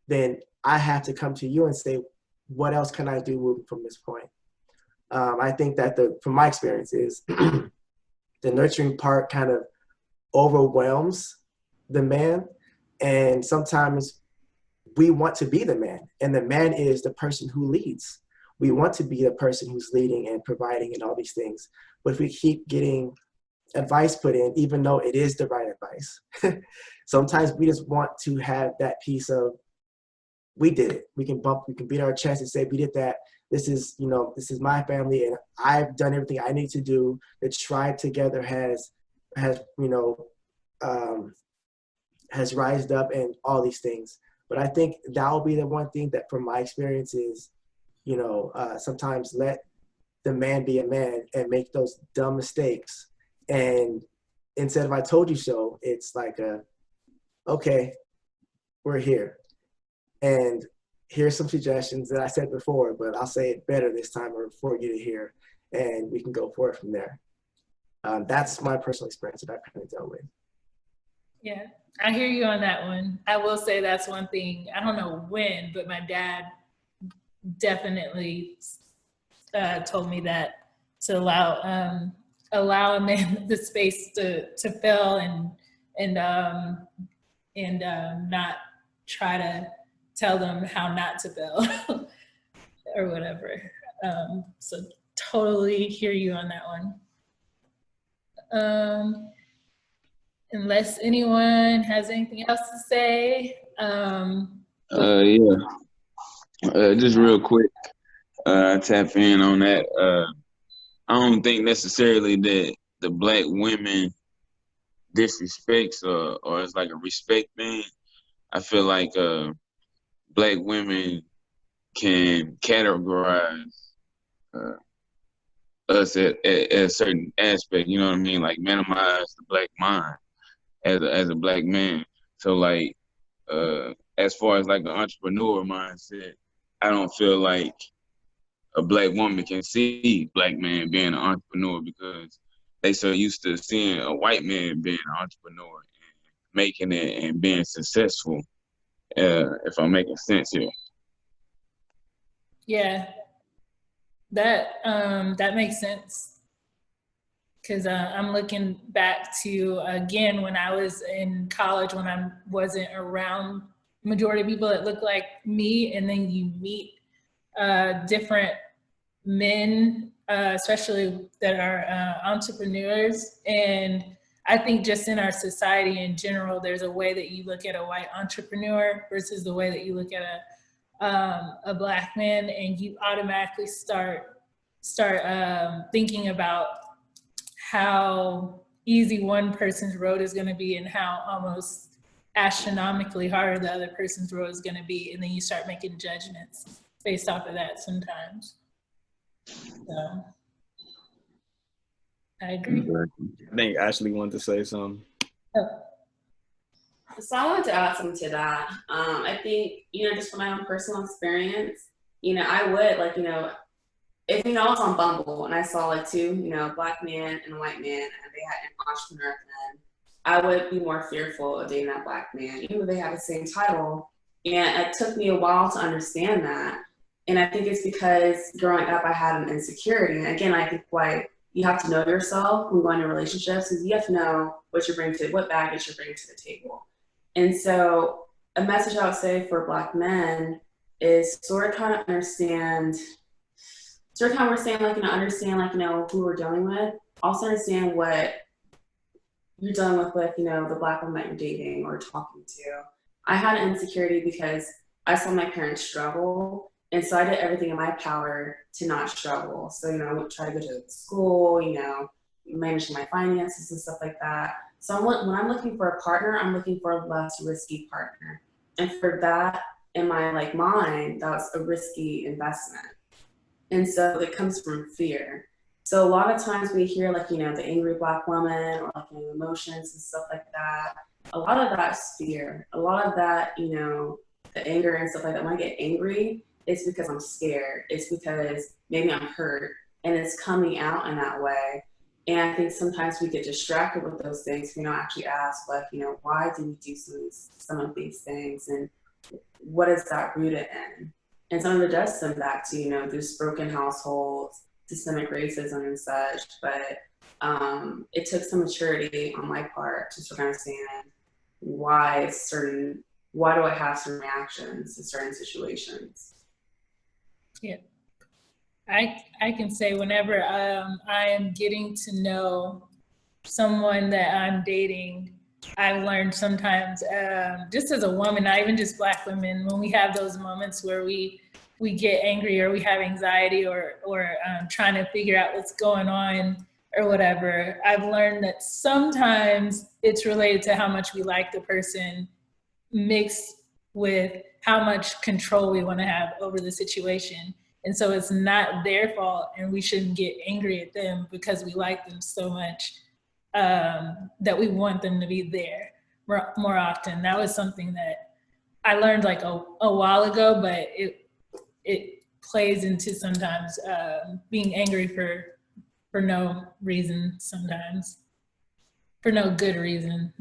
then I have to come to you and say, what else can I do moving from this point? I think that from my experience is the nurturing part kind of overwhelms the man. And sometimes we want to be the man, and the man is the person who leads. We want to be the person who's leading and providing and all these things. But if we keep getting advice put in, even though it is the right advice, sometimes we just want to have that piece of, we did it. We can beat our chest and say, we did that. This is my family and I've done everything I need to do. The tribe together has has, has rised up and all these things. But I think that will be the one thing that from my experience is, sometimes let the man be a man and make those dumb mistakes. And instead of I told you so, it's like okay, we're here. And here's some suggestions that I said before, but I'll say it better this time or for you to hear, and we can go forward from there. That's my personal experience that I've kind of dealt with. Yeah, I hear you on that one. I will say that's one thing, I don't know when, but my dad definitely told me that to allow a man the space to fail and not try to tell them how not to fail or whatever. So totally hear you on that one. Unless anyone has anything else to say. Just real quick, tap in on that. I don't think necessarily that the Black women disrespects or it's like a respect thing. I feel like Black women can categorize us at a certain aspect, you know what I mean? Like minimize the Black mind as a Black man. So like as far as like an entrepreneur mindset, I don't feel like a Black woman can see Black man being an entrepreneur because they so used to seeing a white man being an entrepreneur and making it and being successful. If I'm making sense here. Yeah, that makes sense. Because I'm looking back to, again, when I was in college, when I wasn't around majority of people that look like me, and then you meet different men, especially that are entrepreneurs. And I think just in our society in general, there's a way that you look at a white entrepreneur versus the way that you look at a Black man, and you automatically start thinking about how easy one person's road is going to be and how almost astronomically hard the other person's road is going to be, and then you start making judgments based off of that sometimes. So I agree. I think Ashley wanted to say something. Oh. So I wanted to add something to that. I think, just from my own personal experience, I would if I was on Bumble and I saw like two, a Black man and a white man, and they had an entrepreneur then, I would be more fearful of dating that Black man, even though they have the same title. And it took me a while to understand that. And I think it's because growing up, I had an insecurity. And again, I think why you have to know yourself when going into relationships is you have to know what baggage you're bringing to the table. And so a message I would say for Black men is sort of kind of understand, who we're dealing with. Also understand what you're dealing with, the Black woman that you're dating or talking to. I had an insecurity because I saw my parents struggle. And so I did everything in my power to not struggle. So, I would try to go to school, managing my finances and stuff like that. So when I'm looking for a partner, I'm looking for a less risky partner. And for that, in my mind, that was a risky investment. And so it comes from fear. So a lot of times we hear the angry Black woman or emotions and stuff like that. A lot of that's fear. A lot of that, the anger and stuff like that. When I get angry, it's because I'm scared. It's because maybe I'm hurt, and it's coming out in that way. And I think sometimes we get distracted with those things. We don't actually ask, why do we do some of these things, and what is that rooted in? And some of it does stem back to these broken households, systemic racism and such. But it took some maturity on my part to sort of understand why do I have certain reactions to certain situations. Yeah, I can say whenever I am getting to know someone that I'm dating, I've learned sometimes, just as a woman, not even just Black women, when we have those moments where we get angry or we have anxiety or trying to figure out what's going on or whatever, I've learned that sometimes it's related to how much we like the person mixed with how much control we want to have over the situation. And so it's not their fault, and we shouldn't get angry at them because we like them so much that we want them to be there more often. That was something that I learned like a while ago, but it plays into sometimes being angry for no reason, sometimes for no good reason.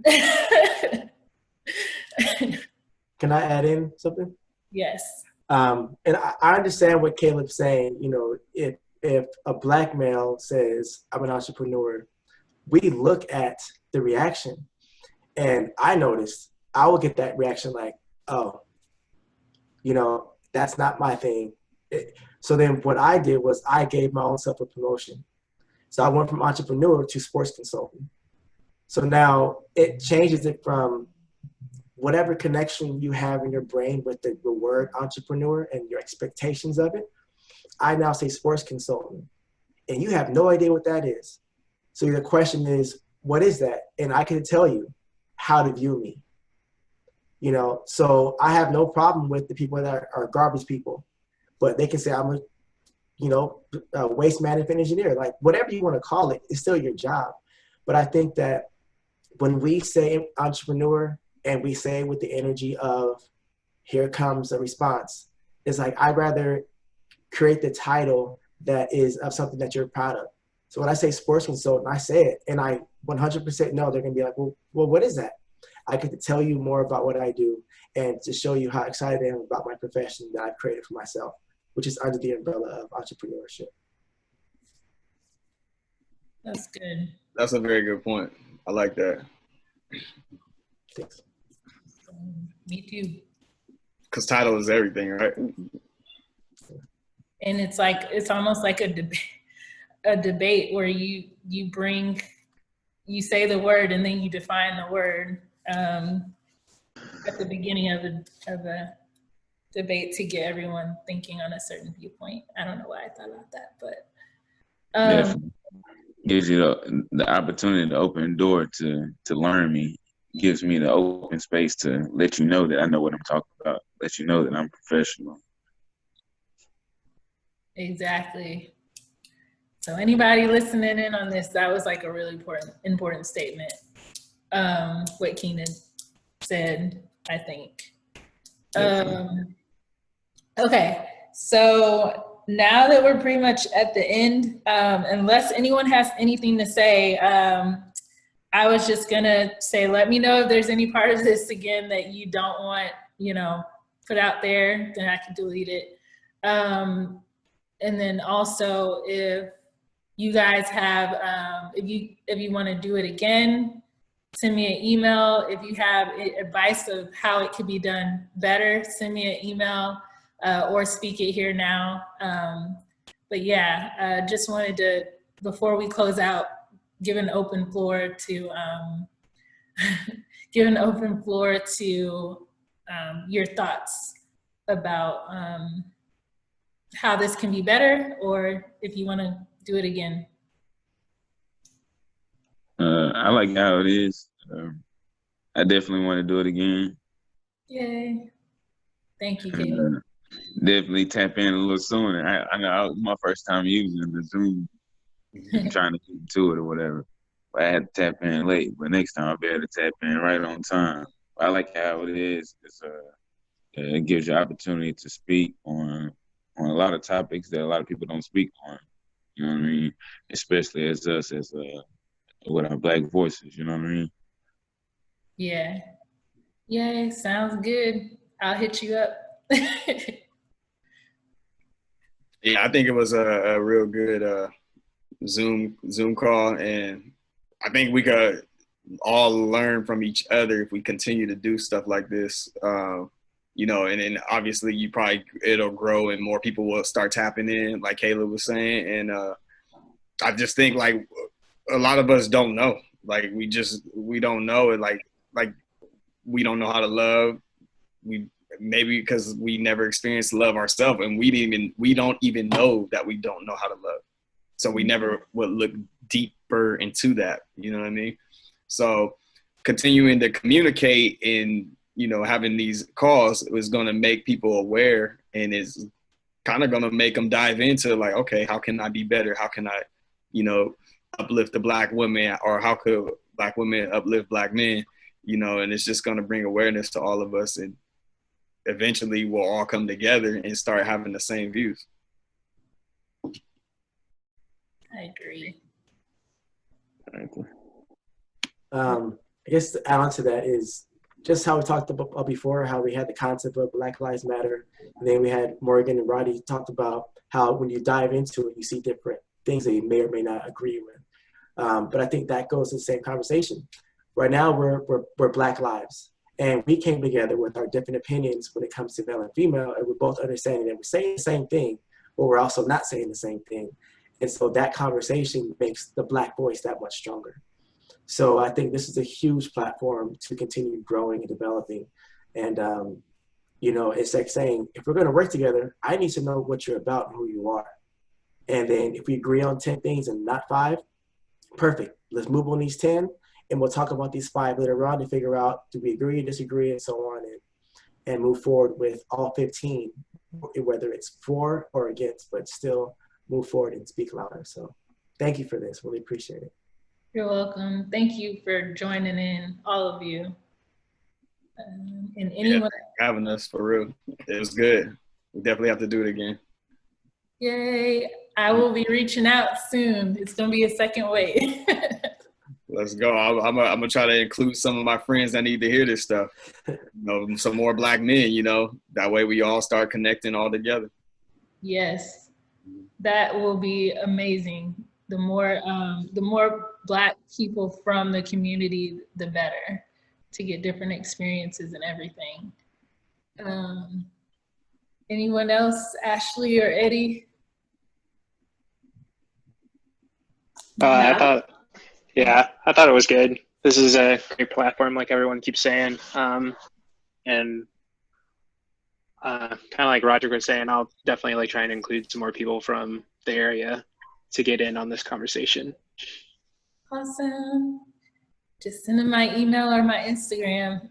Can I add in something? Yes. And I understand what Caleb's saying. You know, if a Black male says, I'm an entrepreneur, we look at the reaction. And I noticed I will get that reaction like, oh, you know, that's not my thing. So then what I did was I gave my own self a promotion. So I went from entrepreneur to sports consultant. So now it changes it from whatever connection you have in your brain with the word entrepreneur and your expectations of it. I now say sports consultant, and you have no idea what that is. So the question is, what is that? And I can tell you how to view me. You know, so I have no problem with the people that are garbage people, but they can say I'm a waste management engineer, like whatever you want to call it, it's still your job. But I think that when we say entrepreneur and we say with the energy of here comes a response, it's like I'd rather create the title that is of something that you're proud of. So when I say sports consultant, I say it, and I 100% know they're gonna be like, well, what is that? I get to tell you more about what I do and to show you how excited I am about my profession that I've created for myself, which is under the umbrella of entrepreneurship. That's good. That's a very good point. I like that. Thanks. Me too. Because title is everything, right? And it's like, it's almost like a debate where you say the word and then you define the word at the beginning of a debate to get everyone thinking on a certain viewpoint. I don't know why I thought about that, but Definitely gives you the opportunity to open the door to learn me. Gives me the open space to let you know that I know what I'm talking about. Let you know that I'm professional. Exactly. So anybody listening in on this, that was like a really important statement. What Keenan said, I think. Okay, so now that we're pretty much at the end, unless anyone has anything to say, I was just gonna say, let me know if there's any part of this again that you don't want, put out there, then I can delete it. And then also if you guys have, if you wanna do it again, send me an email. If you have advice of how it could be done better, send me an email or speak it here now. But yeah, just wanted to, before we close out, give an open floor to your thoughts about how this can be better, or if you want to do it again. I like how it is. I definitely want to do it again. Yay. Thank you, Caleb. Definitely tap in a little sooner. I know it was my first time using the Zoom, trying to get to it or whatever. But I had to tap in late. But next time I'll be able to tap in right on time. I like how it is. It gives you opportunity to speak on a lot of topics that a lot of people don't speak on. You know what I mean? Especially as us, with our Black voices. You know what I mean? Yeah. Yay, sounds good. I'll hit you up. Yeah, I think it was a real good Zoom call, and I think we could all learn from each other if we continue to do stuff like this. And then obviously it'll grow and more people will start tapping in, like Caleb was saying. And I just think like a lot of us don't know. Like we don't know it. Like we don't know how to love. Maybe because we never experienced love ourselves, and we don't even know that we don't know how to love. So we never would look deeper into that. You know what I mean? So continuing to communicate and, you know, having these calls is going to make people aware, and is kind of going to make them dive into like, okay, how can I be better? How can I, you know, uplift the Black women, or how could Black women uplift Black men, you know? And it's just going to bring awareness to all of us, and eventually we'll all come together and start having the same views. I agree. I guess to add on to that is just how we talked about before, how we had the concept of Black Lives Matter. And then we had Morgan and Roddy talked about how when you dive into it, you see different things that you may or may not agree with. But I think that goes to the same conversation. Right now, we're Black lives. And we came together with our different opinions when it comes to male and female, and we're both understanding that we're saying the same thing, but we're also not saying the same thing. And so that conversation makes the Black voice that much stronger. So I think this is a huge platform to continue growing and developing. And, you know, it's like saying, if we're going to work together, I need to know what you're about and who you are. And then if we agree on 10 things and not 5, perfect. Let's move on these 10, and we'll talk about these 5 later on to figure out, do we agree, disagree, and so on, and move forward with all 15, whether it's for or against, but still move forward and speak louder. So thank you for this. Really appreciate it. You're welcome. Thank you for joining in, all of you. And anyone having us, for real. It was good. We definitely have to do it again. Yay. I will be reaching out soon. It's going to be a second wave. Let's go. I'm gonna try to include some of my friends that need to hear this stuff. You know, some more Black men, you know, that way we all start connecting all together. Yes, that will be amazing. The more Black people from the community, the better, to get different experiences and everything. Anyone else, Ashley or Eddie? I thought it was good. This is a great platform, like everyone keeps saying. And kind of like Roger was saying, I'll definitely like try and include some more people from the area to get in on this conversation. Awesome. Just send them my email or my Instagram.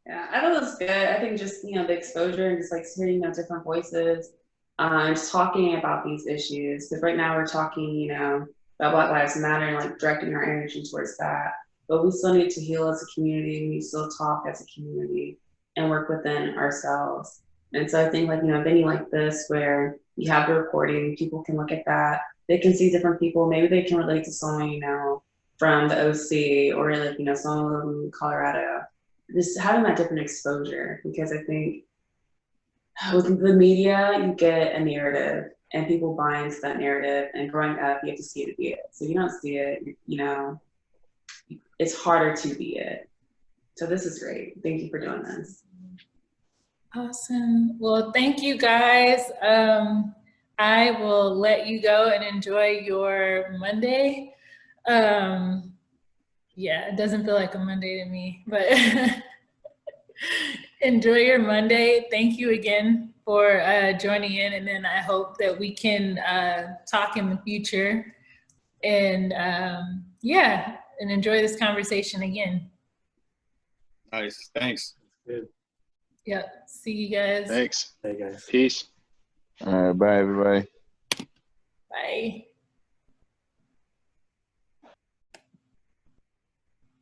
Yeah, I thought it was good. I think just, you know, the exposure and just like hearing different voices, just talking about these issues. Because right now we're talking, you know, about Black Lives Matter and like directing our energy towards that. But we still need to heal as a community. We still talk as a community and work within ourselves. And so I think like, you know, a venue like this where you have the recording, people can look at that. They can see different people. Maybe they can relate to someone, you know, from the OC or like, you know, someone from Colorado. Just having that different exposure, because I think with the media, you get a narrative and people buy into that narrative, and growing up, you have to see it to be it. So you don't see it, you know, it's harder to be it. So this is great. Thank you for doing this. Awesome. Well, thank you guys. I will let you go and enjoy your Monday. Yeah, it doesn't feel like a Monday to me, but enjoy your Monday. Thank you again for joining in, and then I hope that we can talk in the future, and yeah, and enjoy this conversation again. Nice. Thanks. Good. Yep. See you guys. Thanks. Hey, guys. Peace. All right, bye, everybody. Bye.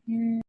Yeah.